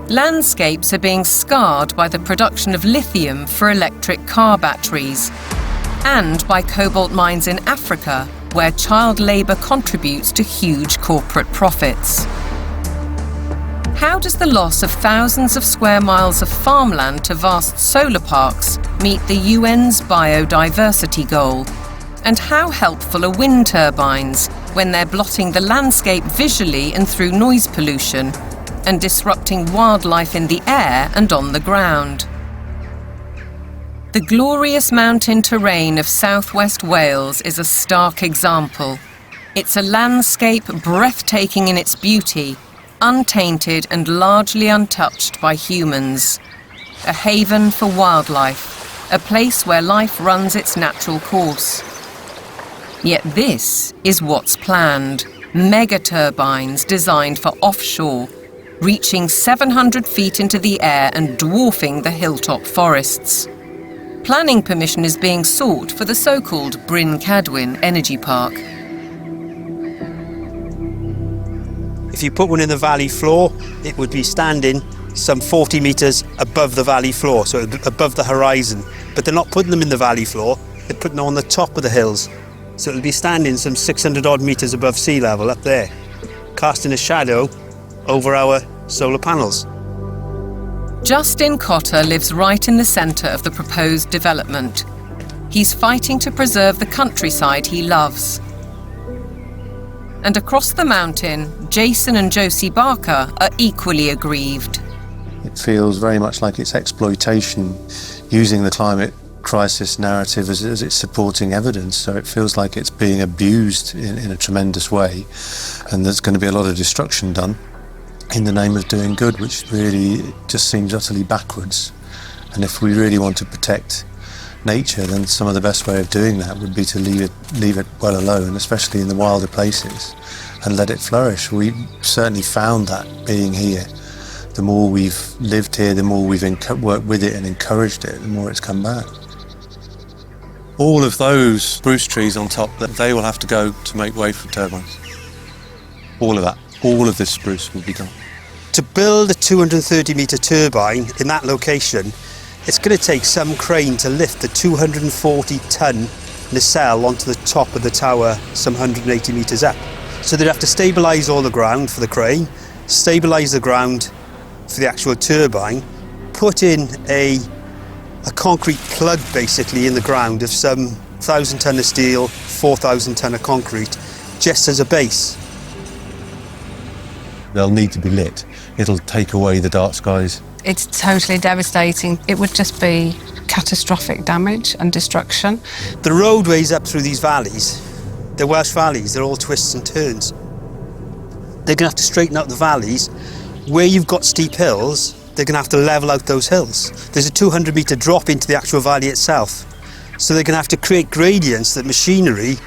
Landscapes are being scarred by the production of lithium for electric car batteries, and by cobalt mines in Africa, where child labour contributes to huge corporate profits. How does the loss of thousands of square miles of farmland to vast solar parks meet the UN's biodiversity goal? And how helpful are wind turbines when they're blotting the landscape visually and through noise pollution, and disrupting wildlife in the air and on the ground? The glorious mountain terrain of southwest Wales is a stark example. It's a landscape breathtaking in its beauty, untainted and largely untouched by humans. A haven for wildlife, a place where life runs its natural course. Yet this is what's planned: mega turbines designed for offshore, reaching 700 feet into the air and dwarfing the hilltop forests. Planning permission is being sought for the so-called Bryn Cadwyn Energy Park. If you put one in the valley floor, it would be standing some 40 metres above the valley floor, so above the horizon. But they're not putting them in the valley floor, they're putting them on the top of the hills. So it'll be standing some 600 odd metres above sea level up there, casting a shadow over our solar panels. Justin Cotter lives right in the centre of the proposed development. He's fighting to preserve the countryside he loves. And across the mountain, Jason and Josie Barker are equally aggrieved. It feels very much like it's exploitation, using the climate crisis narrative as its supporting evidence. So it feels like it's being abused in a tremendous way, and there's going to be a lot of destruction done in the name of doing good, which really just seems utterly backwards. And if we really want to protect nature, then some of the best way of doing that would be to leave it well alone, especially in the wilder places, and let it flourish. We certainly found that being here. The more we've lived here, the more we've worked with it and encouraged it, the more it's come back. All of those spruce trees on top, they will have to go to make way for turbines. All of that. All of this spruce will be gone. To build a 230-metre turbine in that location, it's going to take some crane to lift the 240-ton nacelle onto the top of the tower some 180 metres up. So they'd have to stabilise all the ground for the crane, stabilise the ground for the actual turbine, put in a concrete plug basically in the ground of some 1,000 tonne of steel, 4,000 tonne of concrete, just as a base. They'll need to be lit. It'll take away the dark skies. It's totally devastating. It would just be catastrophic damage and destruction. The roadways up through these valleys, the Welsh valleys, they're all twists and turns. They're going to have to straighten out the valleys. Where you've got steep hills, they're going to have to level out those hills. There's a 200-metre drop into the actual valley itself. So they're going to have to create gradients that machinery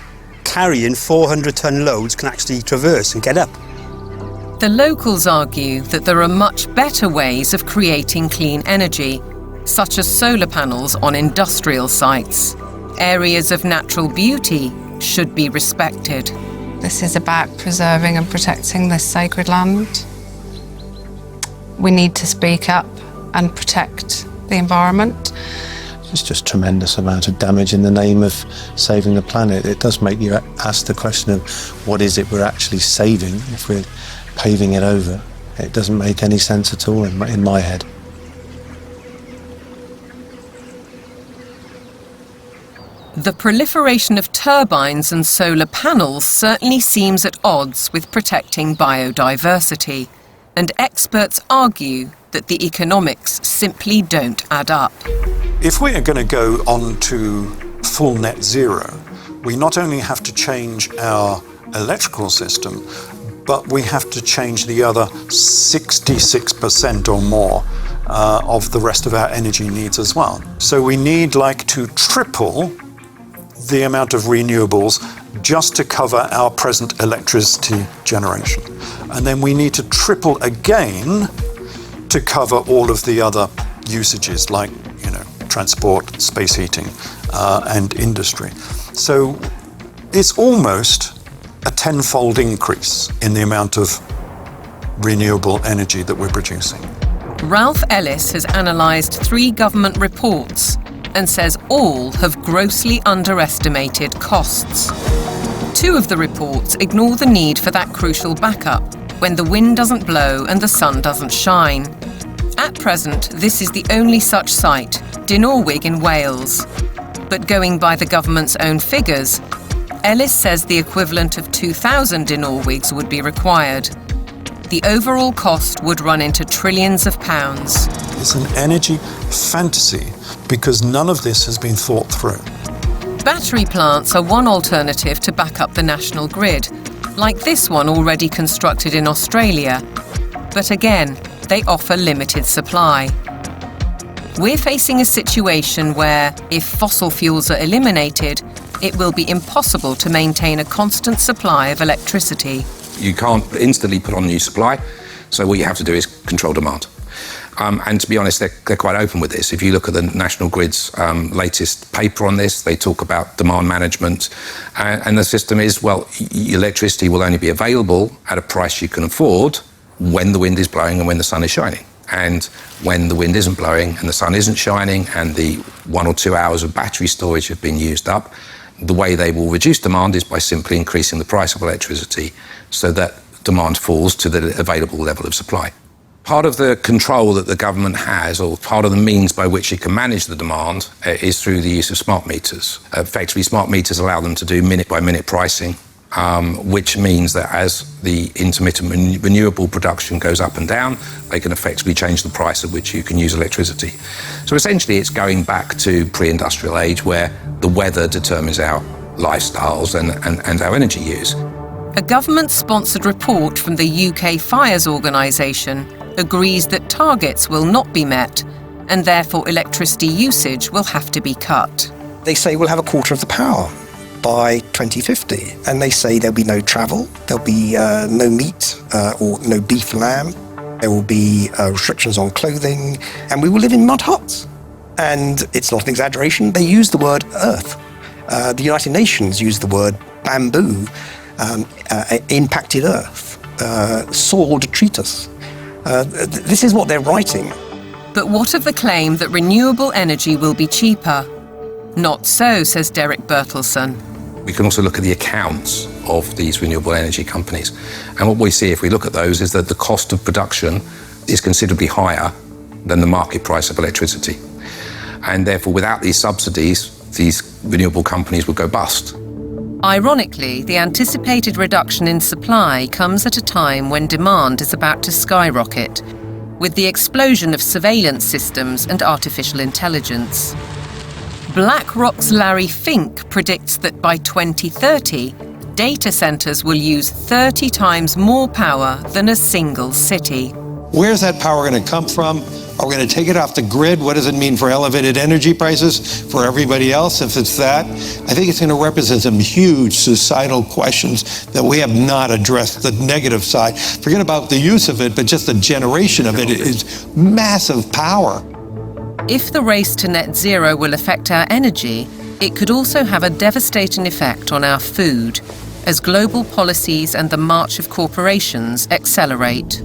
carrying 400-tonne loads can actually traverse and get up. The locals argue that there are much better ways of creating clean energy, such as solar panels on industrial sites. Areas of natural beauty should be respected. This is about preserving and protecting this sacred land. We need to speak up and protect the environment. It's just a tremendous amount of damage in the name of saving the planet. It does make you ask the question of what is it we're actually saving if we're paving it over. It doesn't make any sense at all in my head. The proliferation of turbines and solar panels certainly seems at odds with protecting biodiversity, and experts argue that the economics simply don't add up. If we are going to go on to full net zero, we not only have to change our electrical system, but we have to change the other 66% or more of the rest of our energy needs as well. So we need to triple the amount of renewables just to cover our present electricity generation. And then we need to triple again to cover all of the other usages like, transport, space heating, and industry. So it's almost a tenfold increase in the amount of renewable energy that we're producing. Ralph Ellis has analysed 3 government reports and says all have grossly underestimated costs. 2 of the reports ignore the need for that crucial backup when the wind doesn't blow and the sun doesn't shine. At present, this is the only such site, Dinorwig in Wales. But going by the government's own figures, Ellis says the equivalent of 2,000 Dinorwigs would be required. The overall cost would run into trillions of pounds. It's an energy fantasy because none of this has been thought through. Battery plants are one alternative to back up the national grid, like this one already constructed in Australia. But again, they offer limited supply. We're facing a situation where, if fossil fuels are eliminated, it will be impossible to maintain a constant supply of electricity. You can't instantly put on new supply, so what you have to do is control demand. And to be honest, they're quite open with this. If you look at the National Grid's latest paper on this, they talk about demand management. And the system is, electricity will only be available at a price you can afford when the wind is blowing and when the sun is shining. And when the wind isn't blowing and the sun isn't shining and the 1 or 2 hours of battery storage have been used up, the way they will reduce demand is by simply increasing the price of electricity so that demand falls to the available level of supply. Part of the control that the government has, or part of the means by which it can manage the demand, is through the use of smart meters. Effectively, smart meters allow them to do minute-by-minute pricing which means that as the intermittent renewable production goes up and down, they can effectively change the price at which you can use electricity. So essentially it's going back to pre-industrial age where the weather determines our lifestyles and our energy use. A government-sponsored report from the UK Fires Organisation agrees that targets will not be met and therefore electricity usage will have to be cut. They say we'll have a quarter of the power by 2050, and they say there'll be no travel, there'll be no meat or no beef lamb, there will be restrictions on clothing, and we will live in mud huts. And it's not an exaggeration, they use the word earth. The United Nations use the word bamboo, impacted earth, soil detritus. This is what they're writing. But what of the claim that renewable energy will be cheaper? Not so, says Derek Bertelsen. We can also look at the accounts of these renewable energy companies. And what we see if we look at those is that the cost of production is considerably higher than the market price of electricity. And therefore, without these subsidies, these renewable companies would go bust. Ironically, the anticipated reduction in supply comes at a time when demand is about to skyrocket, with the explosion of surveillance systems and artificial intelligence. BlackRock's Larry Fink predicts that by 2030, data centers will use 30 times more power than a single city. Where's that power going to come from? Are we going to take it off the grid? What does it mean for elevated energy prices for everybody else if it's that? I think it's going to represent some huge societal questions that we have not addressed. The negative side, forget about the use of it, but just the generation of it is massive power. If the race to net zero will affect our energy, it could also have a devastating effect on our food, as global policies and the march of corporations accelerate.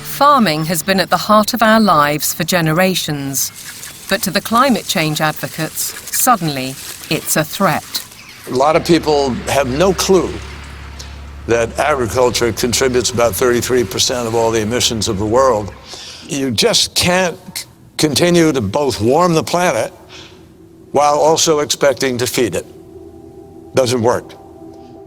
Farming has been at the heart of our lives for generations, but to the climate change advocates, suddenly it's a threat. A lot of people have no clue that agriculture contributes about 33% of all the emissions of the world. You just can't continue to both warm the planet while also expecting to feed it. Doesn't work.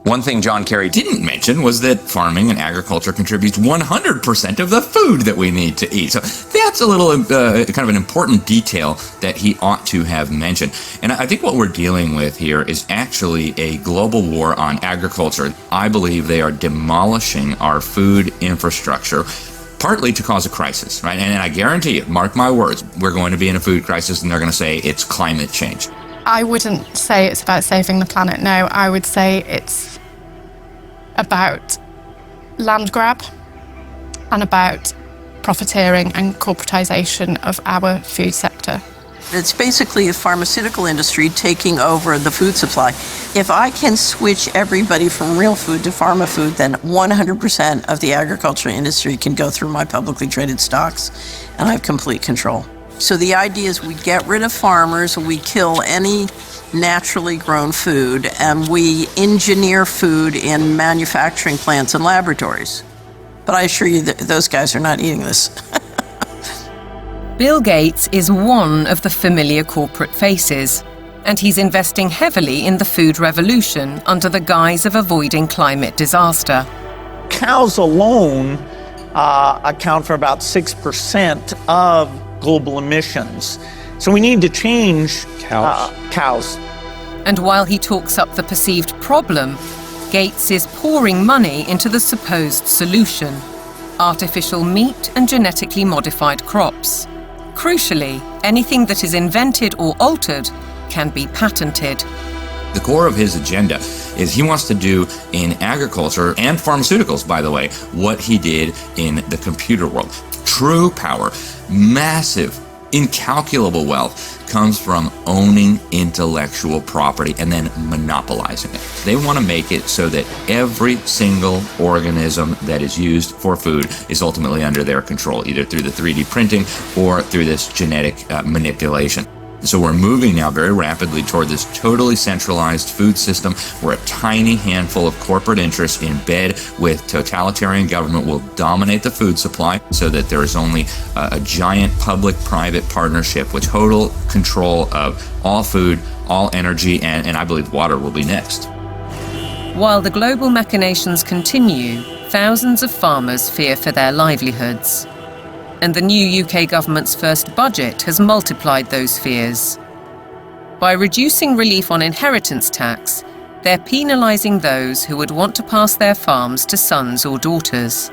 One thing John Kerry didn't mention was that farming and agriculture contributes 100% of the food that we need to eat. So that's a little kind of an important detail that he ought to have mentioned. And I think what we're dealing with here is actually a global war on agriculture. I believe they are demolishing our food infrastructure, partly to cause a crisis, right? And I guarantee you, mark my words, we're going to be in a food crisis and they're going to say it's climate change. I wouldn't say it's about saving the planet, no. I would say it's about land grab and about profiteering and corporatization of our food sector. It's basically a pharmaceutical industry taking over the food supply. If I can switch everybody from real food to pharma food, then 100% of the agriculture industry can go through my publicly traded stocks, and I have complete control. So the idea is we get rid of farmers, we kill any naturally grown food, and we engineer food in manufacturing plants and laboratories. But I assure you that those guys are not eating this. Bill Gates is one of the familiar corporate faces, and he's investing heavily in the food revolution under the guise of avoiding climate disaster. Cows alone account for about 6% of global emissions. So we need to change cows. And while he talks up the perceived problem, Gates is pouring money into the supposed solution: artificial meat and genetically modified crops. Crucially, anything that is invented or altered can be patented. The core of his agenda is he wants to do in agriculture and pharmaceuticals, by the way, what he did in the computer world. True power, massive, incalculable wealth comes from owning intellectual property and then monopolizing it. They want to make it so that every single organism that is used for food is ultimately under their control, either through the 3D printing or through this genetic manipulation. So we're moving now very rapidly toward this totally centralized food system where a tiny handful of corporate interests in bed with totalitarian government will dominate the food supply so that there is only a giant public-private partnership with total control of all food, all energy, and I believe water will be next. While the global machinations continue, thousands of farmers fear for their livelihoods. And the new UK government's first budget has multiplied those fears. By reducing relief on inheritance tax, they're penalising those who would want to pass their farms to sons or daughters.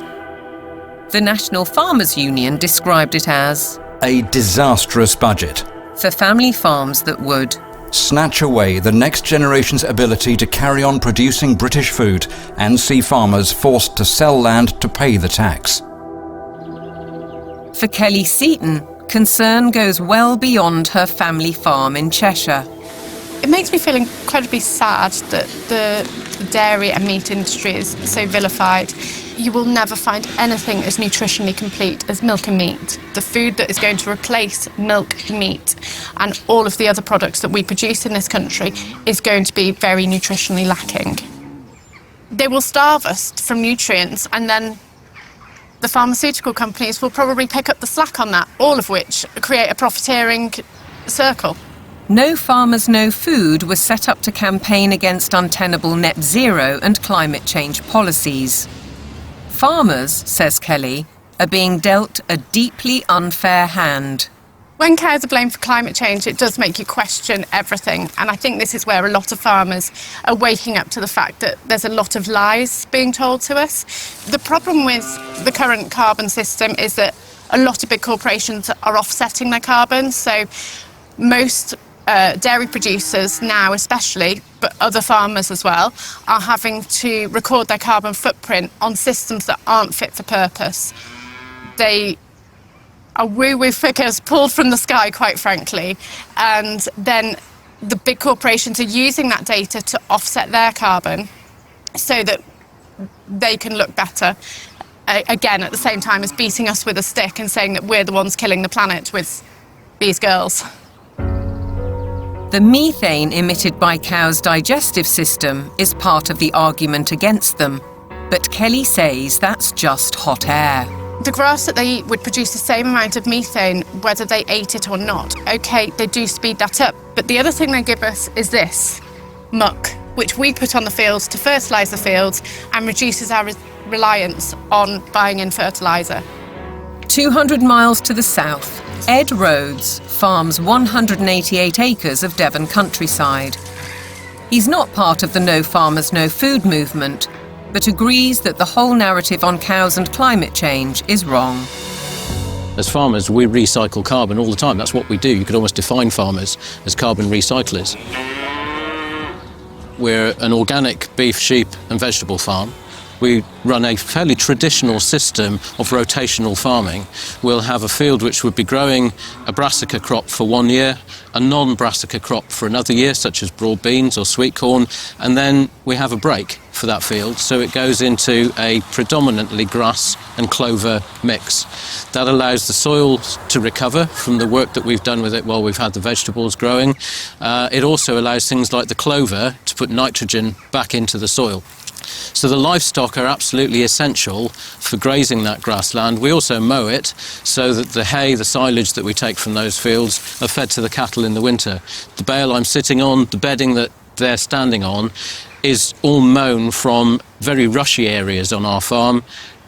The National Farmers Union described it as a disastrous budget for family farms that would snatch away the next generation's ability to carry on producing British food and see farmers forced to sell land to pay the tax. For Kelly Seaton, concern goes well beyond her family farm in Cheshire. It makes me feel incredibly sad that the dairy and meat industry is so vilified. You will never find anything as nutritionally complete as milk and meat. The food that is going to replace milk, meat, and all of the other products that we produce in this country is going to be very nutritionally lacking. They will starve us from nutrients, and then the pharmaceutical companies will probably pick up the slack on that, all of which create a profiteering circle. No Farmers, No Food was set up to campaign against untenable net zero and climate change policies. Farmers, says Kelly, are being dealt a deeply unfair hand. When cows are blamed for climate change, it does make you question everything. And I think this is where a lot of farmers are waking up to the fact that there's a lot of lies being told to us. The problem with the current carbon system is that a lot of big corporations are offsetting their carbon. So most dairy producers now especially, but other farmers as well, are having to record their carbon footprint on systems that aren't fit for purpose. They are woo-woo figures pulled from the sky, quite frankly, and then the big corporations are using that data to offset their carbon so that they can look better, again, at the same time as beating us with a stick and saying that we're the ones killing the planet with these girls. The methane emitted by cows' digestive system is part of the argument against them, but Kelly says that's just hot air. The grass that they eat would produce the same amount of methane whether they ate it or not. OK, they do speed that up, but the other thing they give us is this, muck, which we put on the fields to fertilise the fields and reduces our reliance on buying in fertiliser. 200 miles to the south, Ed Rhodes farms 188 acres of Devon countryside. He's not part of the No Farmers, No Food movement, but agrees that the whole narrative on cows and climate change is wrong. As farmers, we recycle carbon all the time. That's what we do. You could almost define farmers as carbon recyclers. We're an organic beef, sheep and vegetable farm. We run a fairly traditional system of rotational farming. We'll have a field which would be growing a brassica crop for 1 year, a non-brassica crop for another year, such as broad beans or sweet corn, and then we have a break for that field, so it goes into a predominantly grass and clover mix. That allows the soil to recover from the work that we've done with it while we've had the vegetables growing. It also allows things like the clover to put nitrogen back into the soil. So the livestock are absolutely essential for grazing that grassland. We also mow it so that the hay, the silage that we take from those fields are fed to the cattle in the winter. The bale I'm sitting on, the bedding that they're standing on, is all mown from very rushy areas on our farm.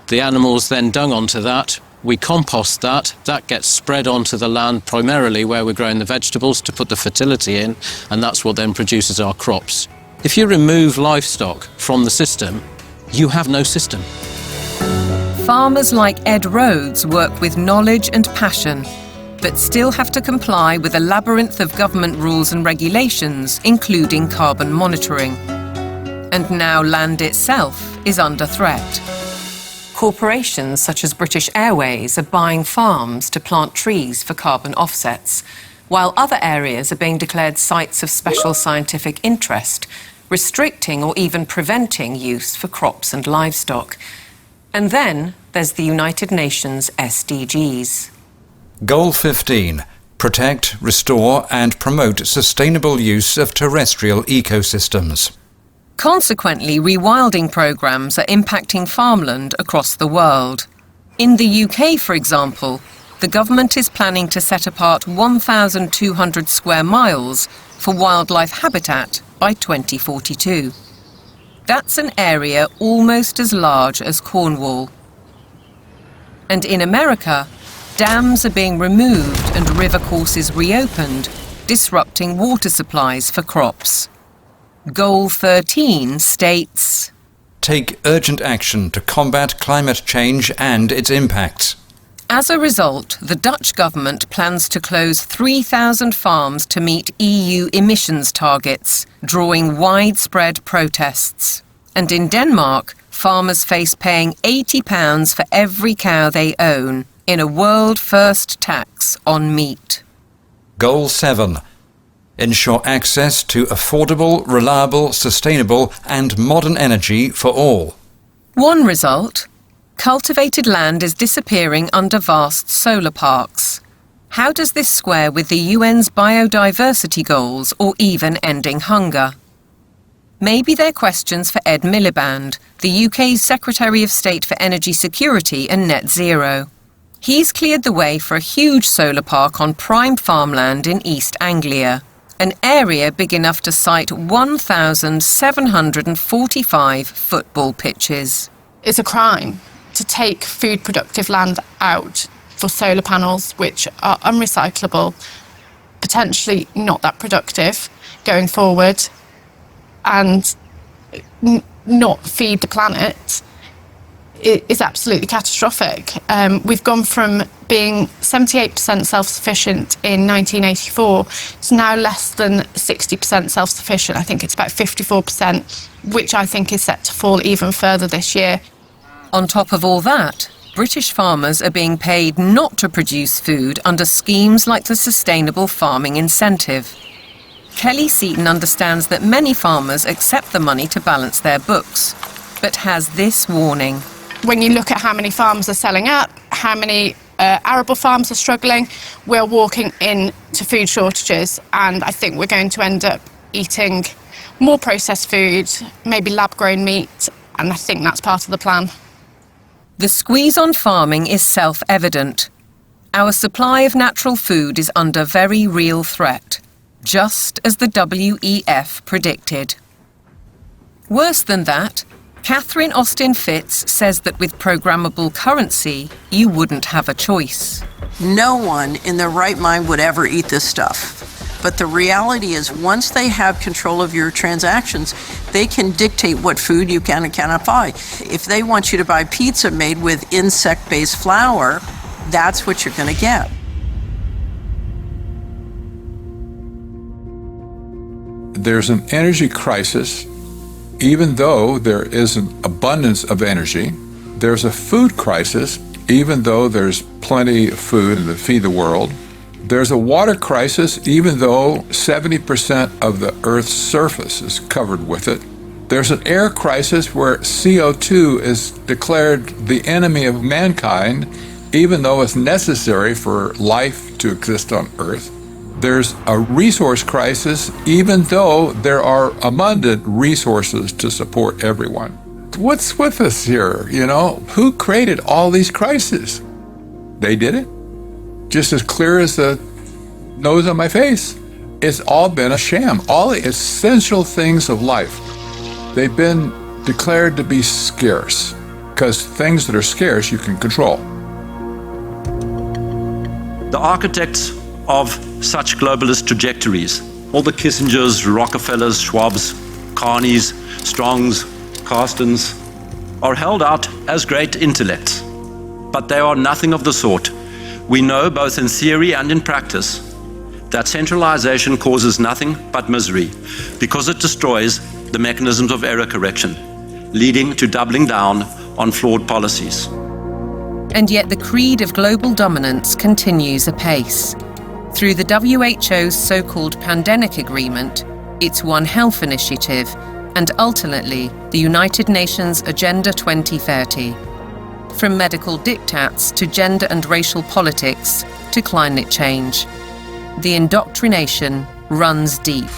The animals then dung onto that. We compost that. That gets spread onto the land primarily where we're growing the vegetables to put the fertility in, and that's what then produces our crops. If you remove livestock from the system, you have no system. Farmers like Ed Rhodes work with knowledge and passion, but still have to comply with a labyrinth of government rules and regulations, including carbon monitoring. And now land itself is under threat. Corporations such as British Airways are buying farms to plant trees for carbon offsets, while other areas are being declared sites of special scientific interest, restricting or even preventing use for crops and livestock. And then there's the United Nations SDGs. Goal 15. protect, restore and promote sustainable use of terrestrial ecosystems. Consequently, rewilding programmes are impacting farmland across the world. In the UK, for example, the government is planning to set apart 1,200 square miles for wildlife habitat by 2042. That's an area almost as large as Cornwall. And in America, dams are being removed and river courses reopened, disrupting water supplies for crops. Goal 13 states, take urgent action to combat climate change and its impacts. As a result, the Dutch government plans to close 3,000 farms to meet EU emissions targets, drawing widespread protests. And in Denmark, farmers face paying £80 for every cow they own in a world-first tax on meat. Goal 7. Ensure access to affordable, reliable, sustainable and modern energy for all. One result: cultivated land is disappearing under vast solar parks. How does this square with the UN's biodiversity goals or even ending hunger? Maybe they're questions for Ed Miliband, the UK's Secretary of State for Energy Security and Net Zero. He's cleared the way for a huge solar park on prime farmland in East Anglia, an area big enough to site 1,745 football pitches. It's a crime to take food productive land out for solar panels which are unrecyclable, potentially not that productive going forward, and not feed the planet. It is absolutely catastrophic. We've gone from being 78% self-sufficient in 1984 to now less than 60% self-sufficient. I think it's about 54%, which I think is set to fall even further this year. On top of all that, British farmers are being paid not to produce food under schemes like the Sustainable Farming Incentive. Kelly Seaton understands that many farmers accept the money to balance their books, but has this warning. When you look at how many farms are selling up, how many arable farms are struggling, we're walking into food shortages, and I think we're going to end up eating more processed food, maybe lab-grown meat, and I think that's part of the plan. The squeeze on farming is self-evident. Our supply of natural food is under very real threat, just as the WEF predicted. Worse than that, Catherine Austin Fitz says that with programmable currency, you wouldn't have a choice. No one in their right mind would ever eat this stuff. But the reality is, once they have control of your transactions, they can dictate what food you can and cannot buy. If they want you to buy pizza made with insect-based flour, that's what you're going to get. There's an energy crisis. Even though there is an abundance of energy, there's a food crisis, even though there's plenty of food to feed the world. There's a water crisis, even though 70% of the Earth's surface is covered with it. There's an air crisis where CO2 is declared the enemy of mankind, even though it's necessary for life to exist on Earth. There's a resource crisis, even though there are abundant resources to support everyone. What's with us here, you know? Who created all these crises? They did it. Just as clear as the nose on my face. It's all been a sham. All the essential things of life, they've been declared to be scarce, because things that are scarce you can control. The architects of such globalist trajectories, all the Kissingers, Rockefellers, Schwabs, Carneys, Strongs, Carstens, are held out as great intellects. But they are nothing of the sort. We know, both in theory and in practice, that centralization causes nothing but misery, because it destroys the mechanisms of error correction, leading to doubling down on flawed policies. And yet the creed of global dominance continues apace. Through the WHO's so-called Pandemic Agreement, its One Health Initiative, and ultimately the United Nations Agenda 2030. From medical diktats to gender and racial politics to climate change, The indoctrination runs deep.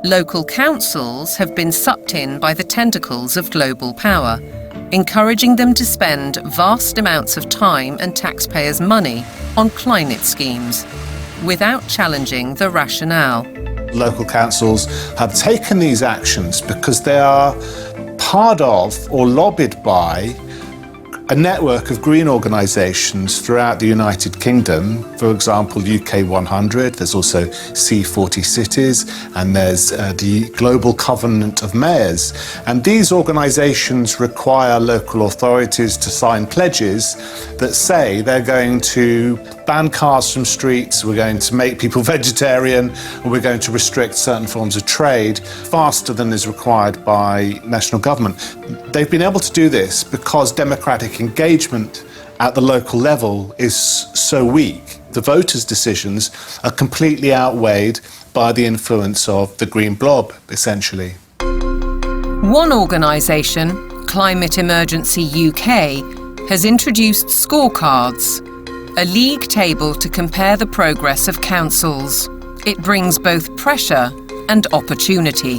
Local councils have been sucked in by the tentacles of global power, encouraging them to spend vast amounts of time and taxpayers' money on climate schemes, without challenging the rationale. Local councils have taken these actions because they are part of or lobbied by a network of green organisations throughout the United Kingdom. For example, UK 100, there's also C40 Cities, and there's the Global Covenant of Mayors. And these organisations require local authorities to sign pledges that say they're going to ban cars from streets, we're going to make people vegetarian, and we're going to restrict certain forms of trade faster than is required by national government. They've been able to do this because democratic engagement at the local level is so weak. The voters' decisions are completely outweighed by the influence of the green blob, essentially. One organisation, Climate Emergency UK, has introduced scorecards, a league table to compare the progress of councils. It brings both pressure and opportunity.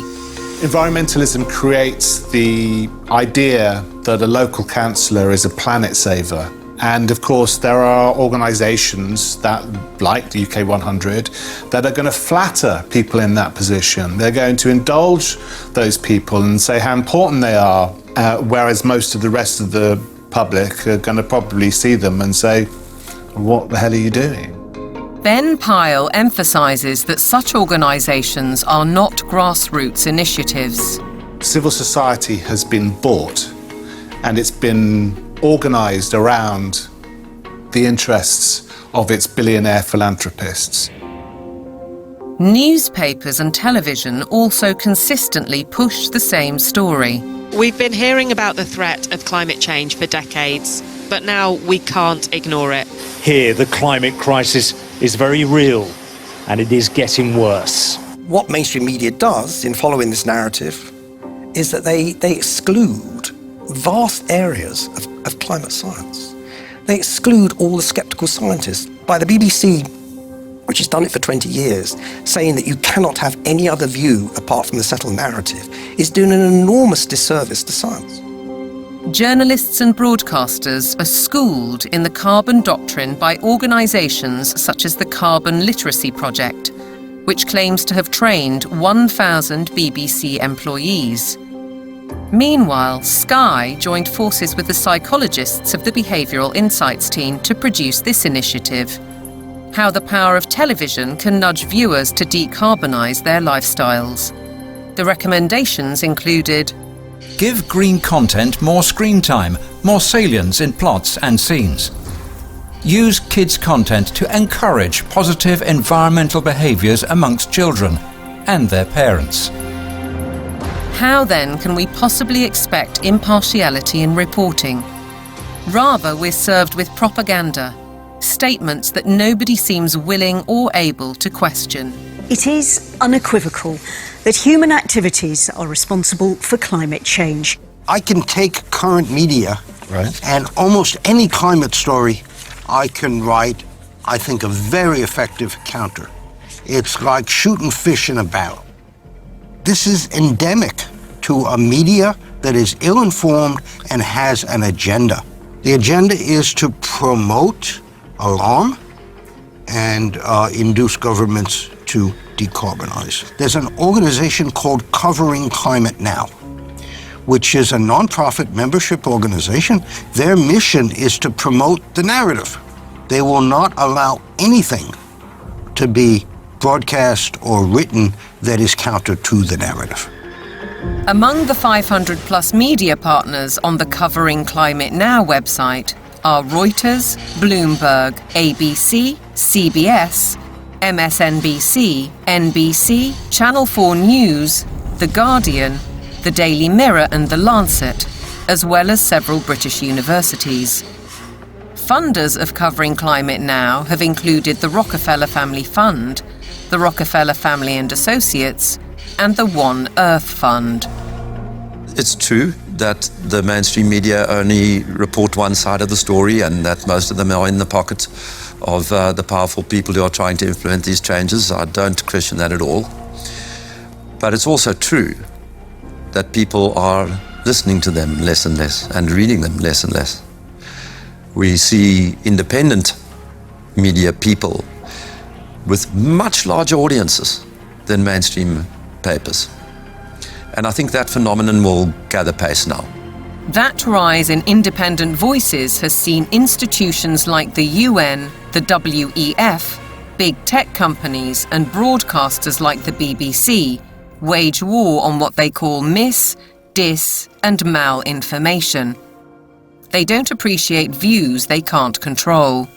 Environmentalism creates the idea that a local councillor is a planet saver. And of course, there are organisations that, like the UK 100, that are going to flatter people in that position. They're going to indulge those people and say how important they are, whereas most of the rest of the public are going to probably see them and say, what the hell are you doing? Ben Pyle emphasises that such organisations are not grassroots initiatives. Civil society has been bought and it's been organised around the interests of its billionaire philanthropists. Newspapers and television also consistently push the same story. We've been hearing about the threat of climate change for decades, but now we can't ignore it. Here, the climate crisis is very real, and it is getting worse. What mainstream media does in following this narrative is that they exclude vast areas of climate science. They exclude all the sceptical scientists. By the BBC, which has done it for 20 years, saying that you cannot have any other view apart from the settled narrative, is doing an enormous disservice to science. Journalists and broadcasters are schooled in the carbon doctrine by organisations such as the Carbon Literacy Project, which claims to have trained 1,000 BBC employees. Meanwhile, Sky joined forces with the psychologists of the Behavioural Insights team to produce this initiative: How the Power of Television Can Nudge Viewers to Decarbonise Their Lifestyles. The recommendations included: give green content more screen time, more salience in plots and scenes. Use kids' content to encourage positive environmental behaviours amongst children and their parents. How then can we possibly expect impartiality in reporting? Rather, we're served with propaganda, statements that nobody seems willing or able to question. It is unequivocal that human activities are responsible for climate change. I can take current media, and almost any climate story I can write, I think, a very effective counter. It's like shooting fish in a barrel. This is endemic to a media that is ill-informed and has an agenda. The agenda is to promote alarm and induce governments to decarbonize. There's an organization called Covering Climate Now, which is a nonprofit membership organization. Their mission is to promote the narrative. They will not allow anything to be broadcast or written that is counter to the narrative. Among the 500 plus media partners on the Covering Climate Now website are Reuters, Bloomberg, ABC, CBS, MSNBC, NBC, Channel 4 News, The Guardian, The Daily Mirror and The Lancet, as well as several British universities. Funders of Covering Climate Now have included the Rockefeller Family Fund, the Rockefeller Family and Associates, and the One Earth Fund. It's true that the mainstream media only report one side of the story and that most of them are in the pocket of the powerful people who are trying to implement these changes. I don't question that at all. But it's also true that people are listening to them less and less and reading them less and less. We see independent media people with much larger audiences than mainstream papers. And I think that phenomenon will gather pace now. That rise in independent voices has seen institutions like the UN, the WEF, big tech companies and broadcasters like the BBC wage war on what they call mis, dis and malinformation. They don't appreciate views they can't control.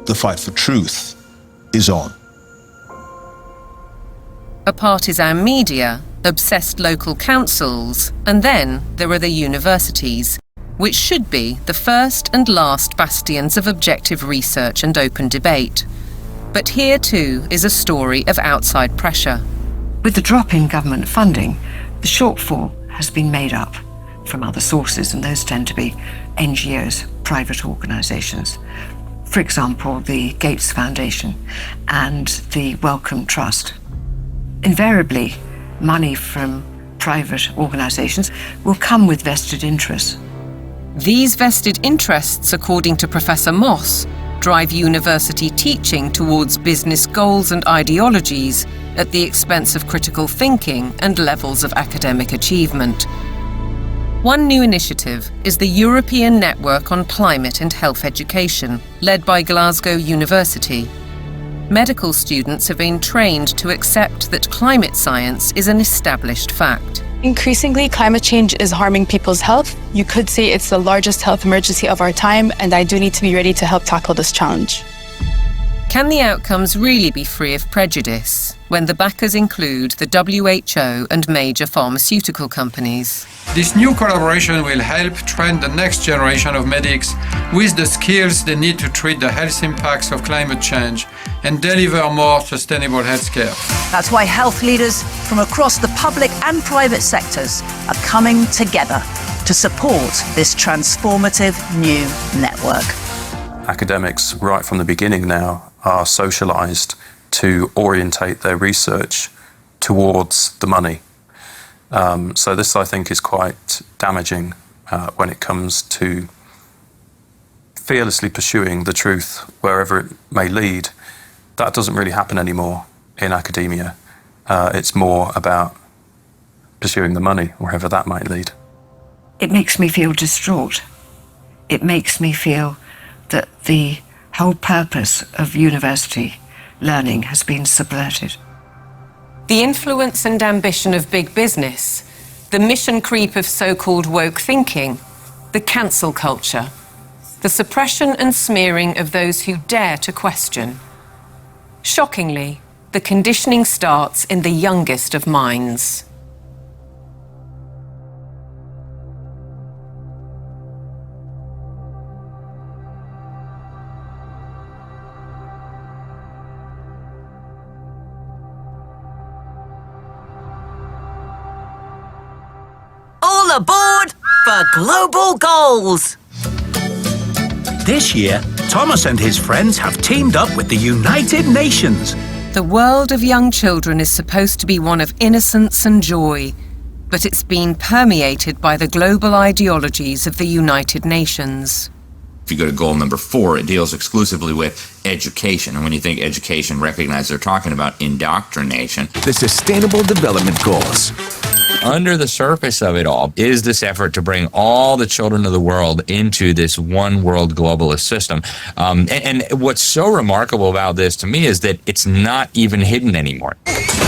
The fight for truth is on. A partisan media, obsessed local councils, and then there are the universities, which should be the first and last bastions of objective research and open debate. But here too is a story of outside pressure. With the drop in government funding, the shortfall has been made up from other sources, and those tend to be NGOs, private organisations. For example, the Gates Foundation and the Wellcome Trust. Invariably, money from private organisations will come with vested interests. These vested interests, according to Professor Moss, drive university teaching towards business goals and ideologies at the expense of critical thinking and levels of academic achievement. One new initiative is the European Network on Climate and Health Education, led by Glasgow University. Medical students have been trained to accept that climate science is an established fact. Increasingly, climate change is harming people's health. You could say it's the largest health emergency of our time, and I do need to be ready to help tackle this challenge. Can the outcomes really be free of prejudice when the backers include the WHO and major pharmaceutical companies? This new collaboration will help train the next generation of medics with the skills they need to treat the health impacts of climate change and deliver more sustainable healthcare. That's why health leaders from across the public and private sectors are coming together to support this transformative new network. Academics, right from the beginning now, are socialised to orientate their research towards the money. So this, I think, is quite damaging when it comes to fearlessly pursuing the truth wherever it may lead. That doesn't really happen anymore in academia. It's more about pursuing the money wherever that might lead. It makes me feel distraught. It makes me feel that the whole purpose of university learning has been subverted. The influence and ambition of big business, the mission creep of so-called woke thinking, the cancel culture, the suppression and smearing of those who dare to question. Shockingly, the conditioning starts in the youngest of minds. All aboard for global goals! This year, Thomas and his friends have teamed up with the United Nations. The world of young children is supposed to be one of innocence and joy, but it's been permeated by the global ideologies of the United Nations. If you go to goal number 4, it deals exclusively with education. And when you think education, recognize they're talking about indoctrination. The Sustainable Development Goals. Under the surface of it all is this effort to bring all the children of the world into this one world globalist system. And what's so remarkable about this to me is that it's not even hidden anymore.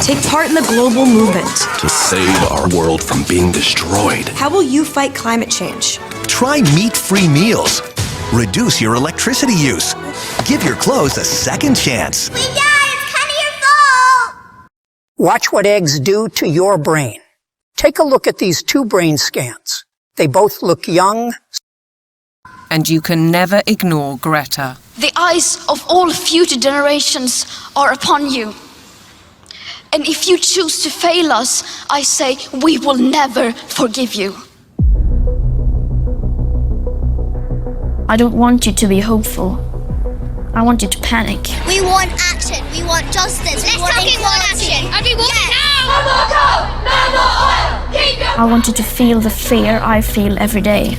Take part in the global movement to save our world from being destroyed. How will you fight climate change? Try meat-free meals. Reduce your electricity use. Give your clothes a second chance. We died! It's kind of your fault! Watch what eggs do to your brain. Take a look at these 2 brain scans. They both look young. And you can never ignore Greta. The eyes of all future generations are upon you. And if you choose to fail us, I say we will never forgive you. I don't want you to be hopeful. I want you to panic. We want action. We want justice. We want equality. Everyone now! No more coal! No more oil! Keep your... I want you to feel the fear I feel every day.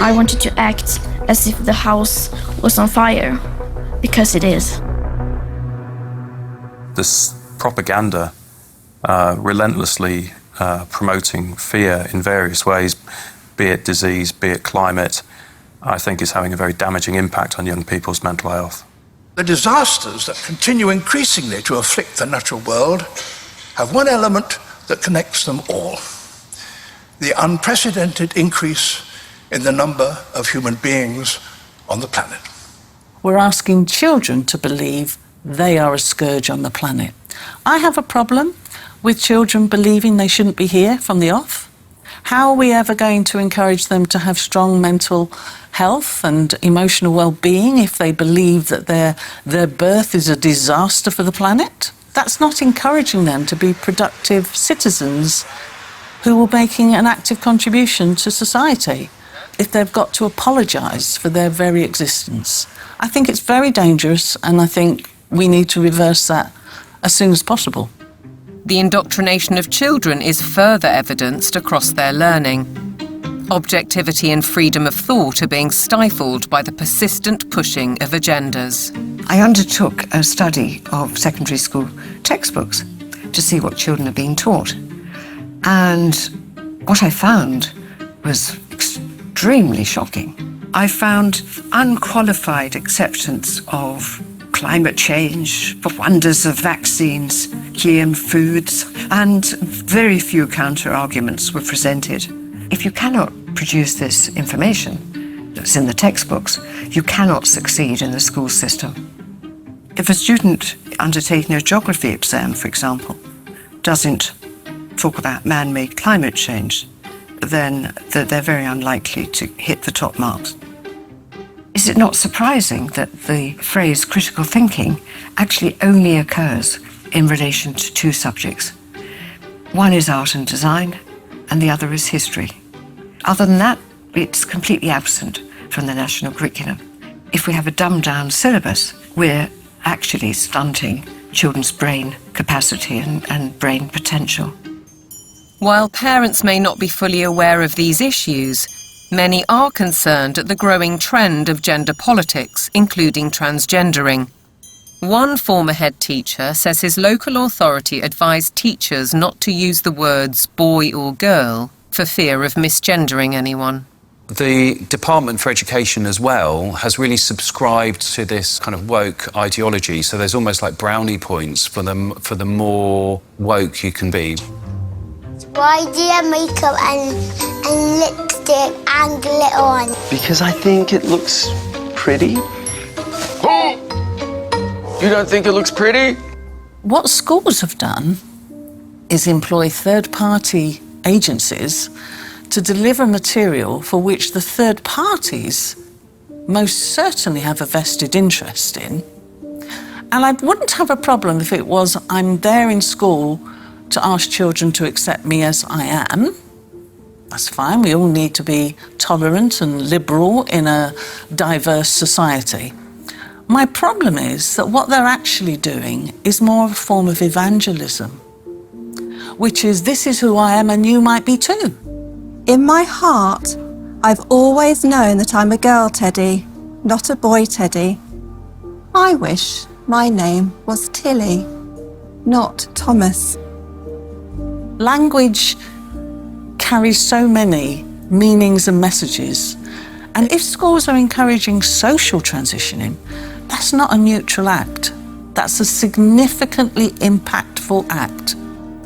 I want you to act as if the house was on fire, because it is. This propaganda relentlessly promoting fear in various ways, be it disease, be it climate, I think is having a very damaging impact on young people's mental health. The disasters that continue increasingly to afflict the natural world have one element that connects them all: the unprecedented increase in the number of human beings on the planet. We're asking children to believe they are a scourge on the planet. I have a problem with children believing they shouldn't be here from the off. How are we ever going to encourage them to have strong mental health and emotional well-being if they believe that their birth is a disaster for the planet? That's not encouraging them to be productive citizens who are making an active contribution to society if they've got to apologise for their very existence. I think it's very dangerous, and I think we need to reverse that as soon as possible. The indoctrination of children is further evidenced across their learning. Objectivity and freedom of thought are being stifled by the persistent pushing of agendas. I undertook a study of secondary school textbooks to see what children are being taught. And what I found was extremely shocking. I found unqualified acceptance of climate change, the wonders of vaccines, GM foods, and very few counter-arguments were presented. If you cannot produce this information that's in the textbooks, you cannot succeed in the school system. If a student undertaking a geography exam, for example, doesn't talk about man-made climate change, then they're very unlikely to hit the top marks. Is it not surprising that the phrase critical thinking actually only occurs in relation to two subjects? One is art and design, and the other is history. Other than that, it's completely absent from the national curriculum. If we have a dumbed-down syllabus, we're actually stunting children's brain capacity and brain potential. While parents may not be fully aware of these issues, many are concerned at the growing trend of gender politics, including transgendering. One former head teacher says his local authority advised teachers not to use the words boy or girl for fear of misgendering anyone. The Department for Education as well has really subscribed to this kind of woke ideology, so there's almost like brownie points for the more woke you can be. Why do you have makeup and lipstick and glitter on? Because I think it looks pretty. You don't think it looks pretty? What schools have done is employ third-party agencies to deliver material for which the third parties most certainly have a vested interest in. And I wouldn't have a problem if it was I'm there in school to ask children to accept me as I am. That's fine. We all need to be tolerant and liberal in a diverse society. My problem is that what they're actually doing is more of a form of evangelism, which is this is who I am and you might be too. In my heart, I've always known that I'm a girl Teddy, not a boy Teddy. I wish my name was Tilly, not Thomas. Language carries so many meanings and messages, and if schools are encouraging social transitioning, that's not a neutral act. That's a significantly impactful act.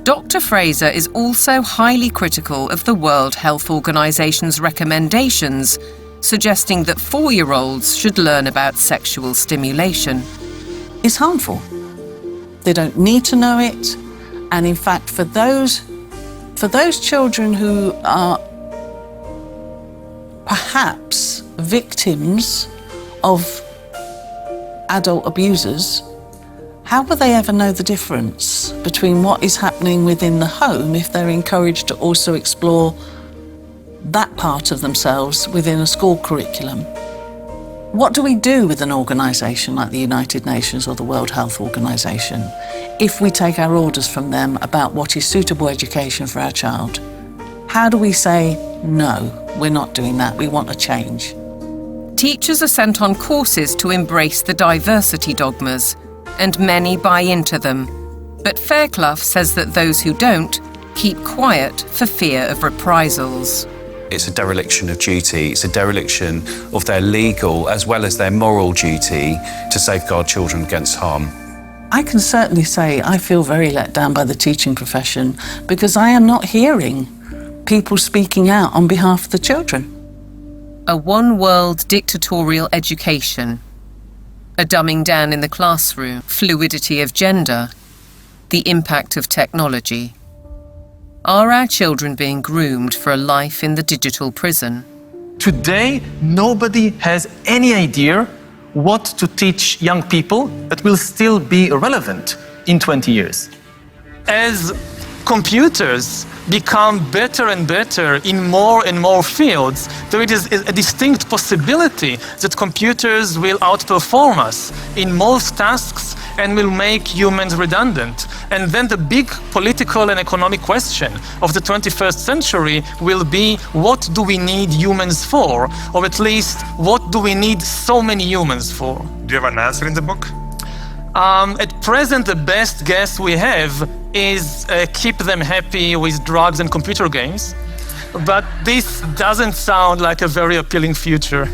Dr. Fraser is also highly critical of the World Health Organization's recommendations, suggesting that 4-year-olds should learn about sexual stimulation. It's harmful. They don't need to know it, and in fact, for those children who are perhaps victims of adult abusers, how will they ever know the difference between what is happening within the home if they're encouraged to also explore that part of themselves within a school curriculum. What do we do with an organisation like the United Nations or the World Health Organization if we take our orders from them about what is suitable education for our child? How do we say, no, we're not doing that, we want a change? Teachers are sent on courses to embrace the diversity dogmas, and many buy into them. But Fairclough says that those who don't keep quiet for fear of reprisals. It's a dereliction of duty. It's a dereliction of their legal as well as their moral duty to safeguard children against harm. I can certainly say I feel very let down by the teaching profession because I am not hearing people speaking out on behalf of the children. A one-world dictatorial education, a dumbing down in the classroom, fluidity of gender, the impact of technology. Are our children being groomed for a life in the digital prison? Today, nobody has any idea what to teach young people that will still be relevant in 20 years. As computers become better and better in more and more fields, there is a distinct possibility that computers will outperform us in most tasks and will make humans redundant. And then the big political and economic question of the 21st century will be, what do we need humans for? Or at least, what do we need so many humans for? Do you have an answer in the book? At present, the best guess we have is keep them happy with drugs and computer games. But this doesn't sound like a very appealing future.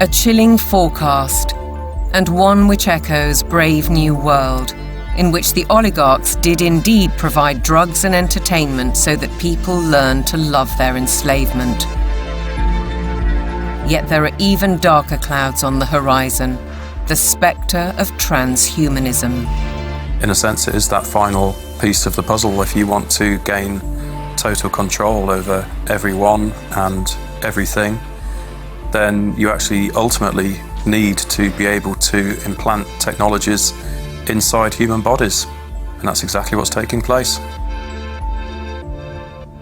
A chilling forecast, and one which echoes Brave New World, in which the oligarchs did indeed provide drugs and entertainment so that people learned to love their enslavement. Yet there are even darker clouds on the horizon, the spectre of transhumanism. In a sense, it is that final piece of the puzzle. If you want to gain total control over everyone and everything, then you actually ultimately need to be able to implant technologies inside human bodies. And that's exactly what's taking place.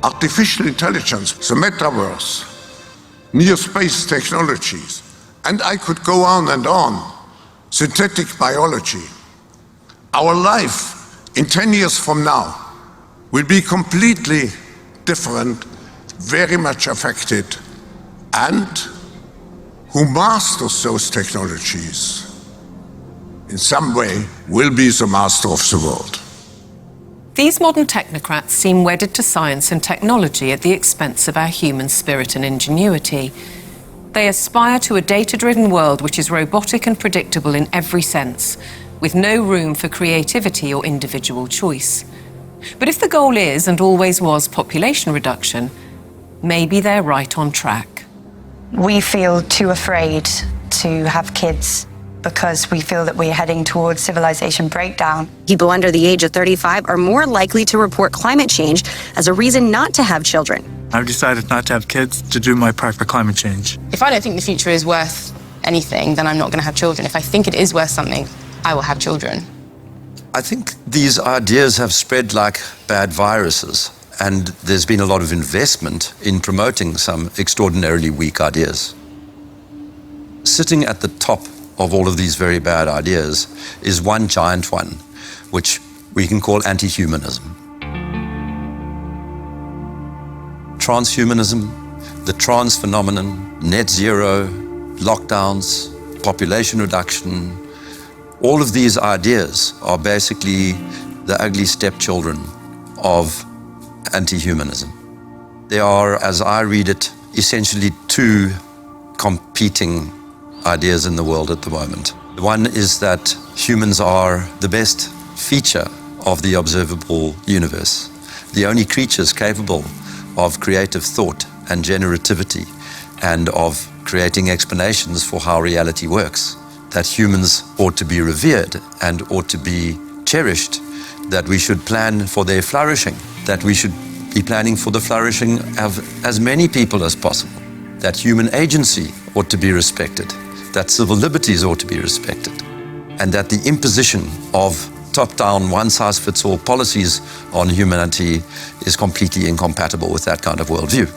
Artificial intelligence, the metaverse, near space technologies, and I could go on and on. Synthetic biology. Our life in 10 years from now will be completely different, very much affected, and who masters those technologies in some way will be the master of the world. These modern technocrats seem wedded to science and technology at the expense of our human spirit and ingenuity. They aspire to a data-driven world which is robotic and predictable in every sense, with no room for creativity or individual choice. But if the goal is, and always was, population reduction, maybe they're right on track. We feel too afraid to have kids because we feel that we're heading towards civilization breakdown. People under the age of 35 are more likely to report climate change as a reason not to have children. I've decided not to have kids to do my part for climate change. If I don't think the future is worth anything, then I'm not going to have children. If I think it is worth something, I will have children. I think these ideas have spread like bad viruses, and there's been a lot of investment in promoting some extraordinarily weak ideas. Sitting at the top of all of these very bad ideas is one giant one, which we can call anti-humanism. Transhumanism, the trans phenomenon, net zero, lockdowns, population reduction, all of these ideas are basically the ugly stepchildren of anti-humanism. They are, as I read it, essentially two competing ideas in the world at the moment. One is that humans are the best feature of the observable universe, the only creatures capable of creative thought and generativity and of creating explanations for how reality works, that humans ought to be revered and ought to be cherished, that we should plan for their flourishing, that we should be planning for the flourishing of as many people as possible, that human agency ought to be respected, that civil liberties ought to be respected, and that the imposition of top-down, one-size-fits-all policies on humanity is completely incompatible with that kind of worldview.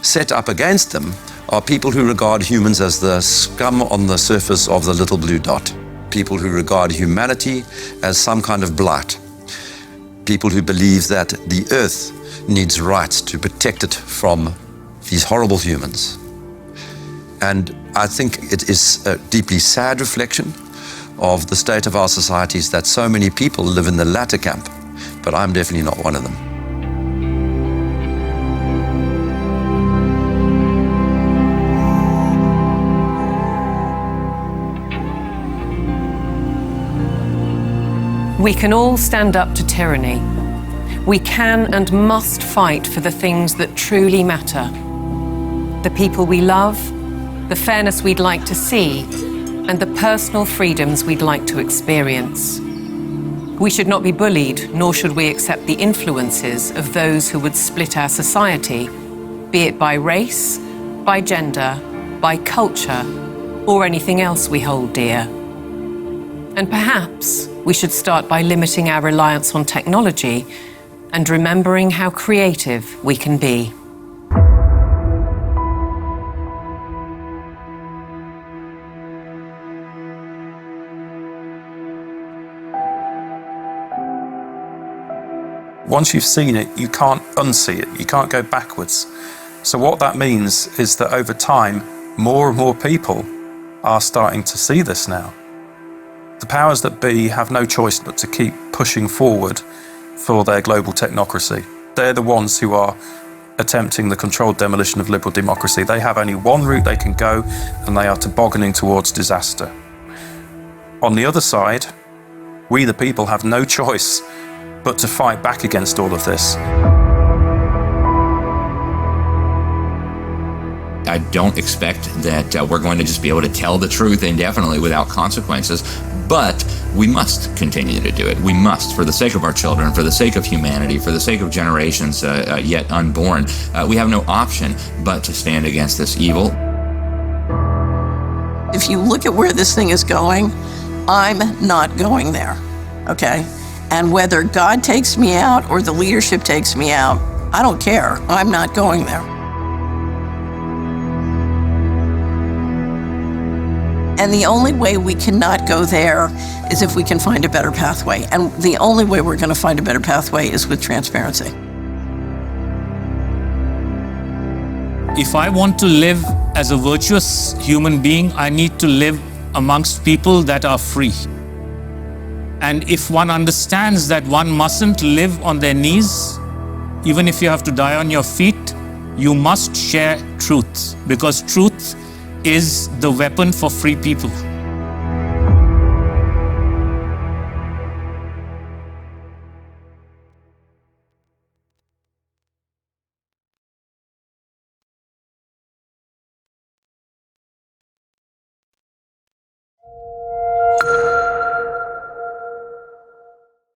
set up against them are people who regard humans as the scum on the surface of the little blue dot. People who regard humanity as some kind of blight. People who believe that the earth needs rights to protect it from these horrible humans. And I think it is a deeply sad reflection of the state of our societies that so many people live in the latter camp, but I'm definitely not one of them. We can all stand up to tyranny. We can and must fight for the things that truly matter. The people we love, the fairness we'd like to see, and the personal freedoms we'd like to experience. We should not be bullied, nor should we accept the influences of those who would split our society, be it by race, by gender, by culture, or anything else we hold dear. And perhaps we should start by limiting our reliance on technology and remembering how creative we can be. Once you've seen it, you can't unsee it. You can't go backwards. So what that means is that over time, more and more people are starting to see this now. The powers that be have no choice but to keep pushing forward for their global technocracy. They're the ones who are attempting the controlled demolition of liberal democracy. They have only one route they can go, and they are tobogganing towards disaster. On the other side, we the people have no choice but to fight back against all of this. I don't expect that we're going to just be able to tell the truth indefinitely without consequences, but we must continue to do it. We must, for the sake of our children, for the sake of humanity, for the sake of generations yet unborn. We have no option but to stand against this evil. If you look at where this thing is going, I'm not going there, okay? And whether God takes me out or the leadership takes me out, I don't care. I'm not going there. And the only way we cannot go there is if we can find a better pathway. And the only way we're going to find a better pathway is with transparency. If I want to live as a virtuous human being, I need to live amongst people that are free. And if one understands that one mustn't live on their knees, even if you have to die on your feet, you must share truth, because truth is the weapon for free people.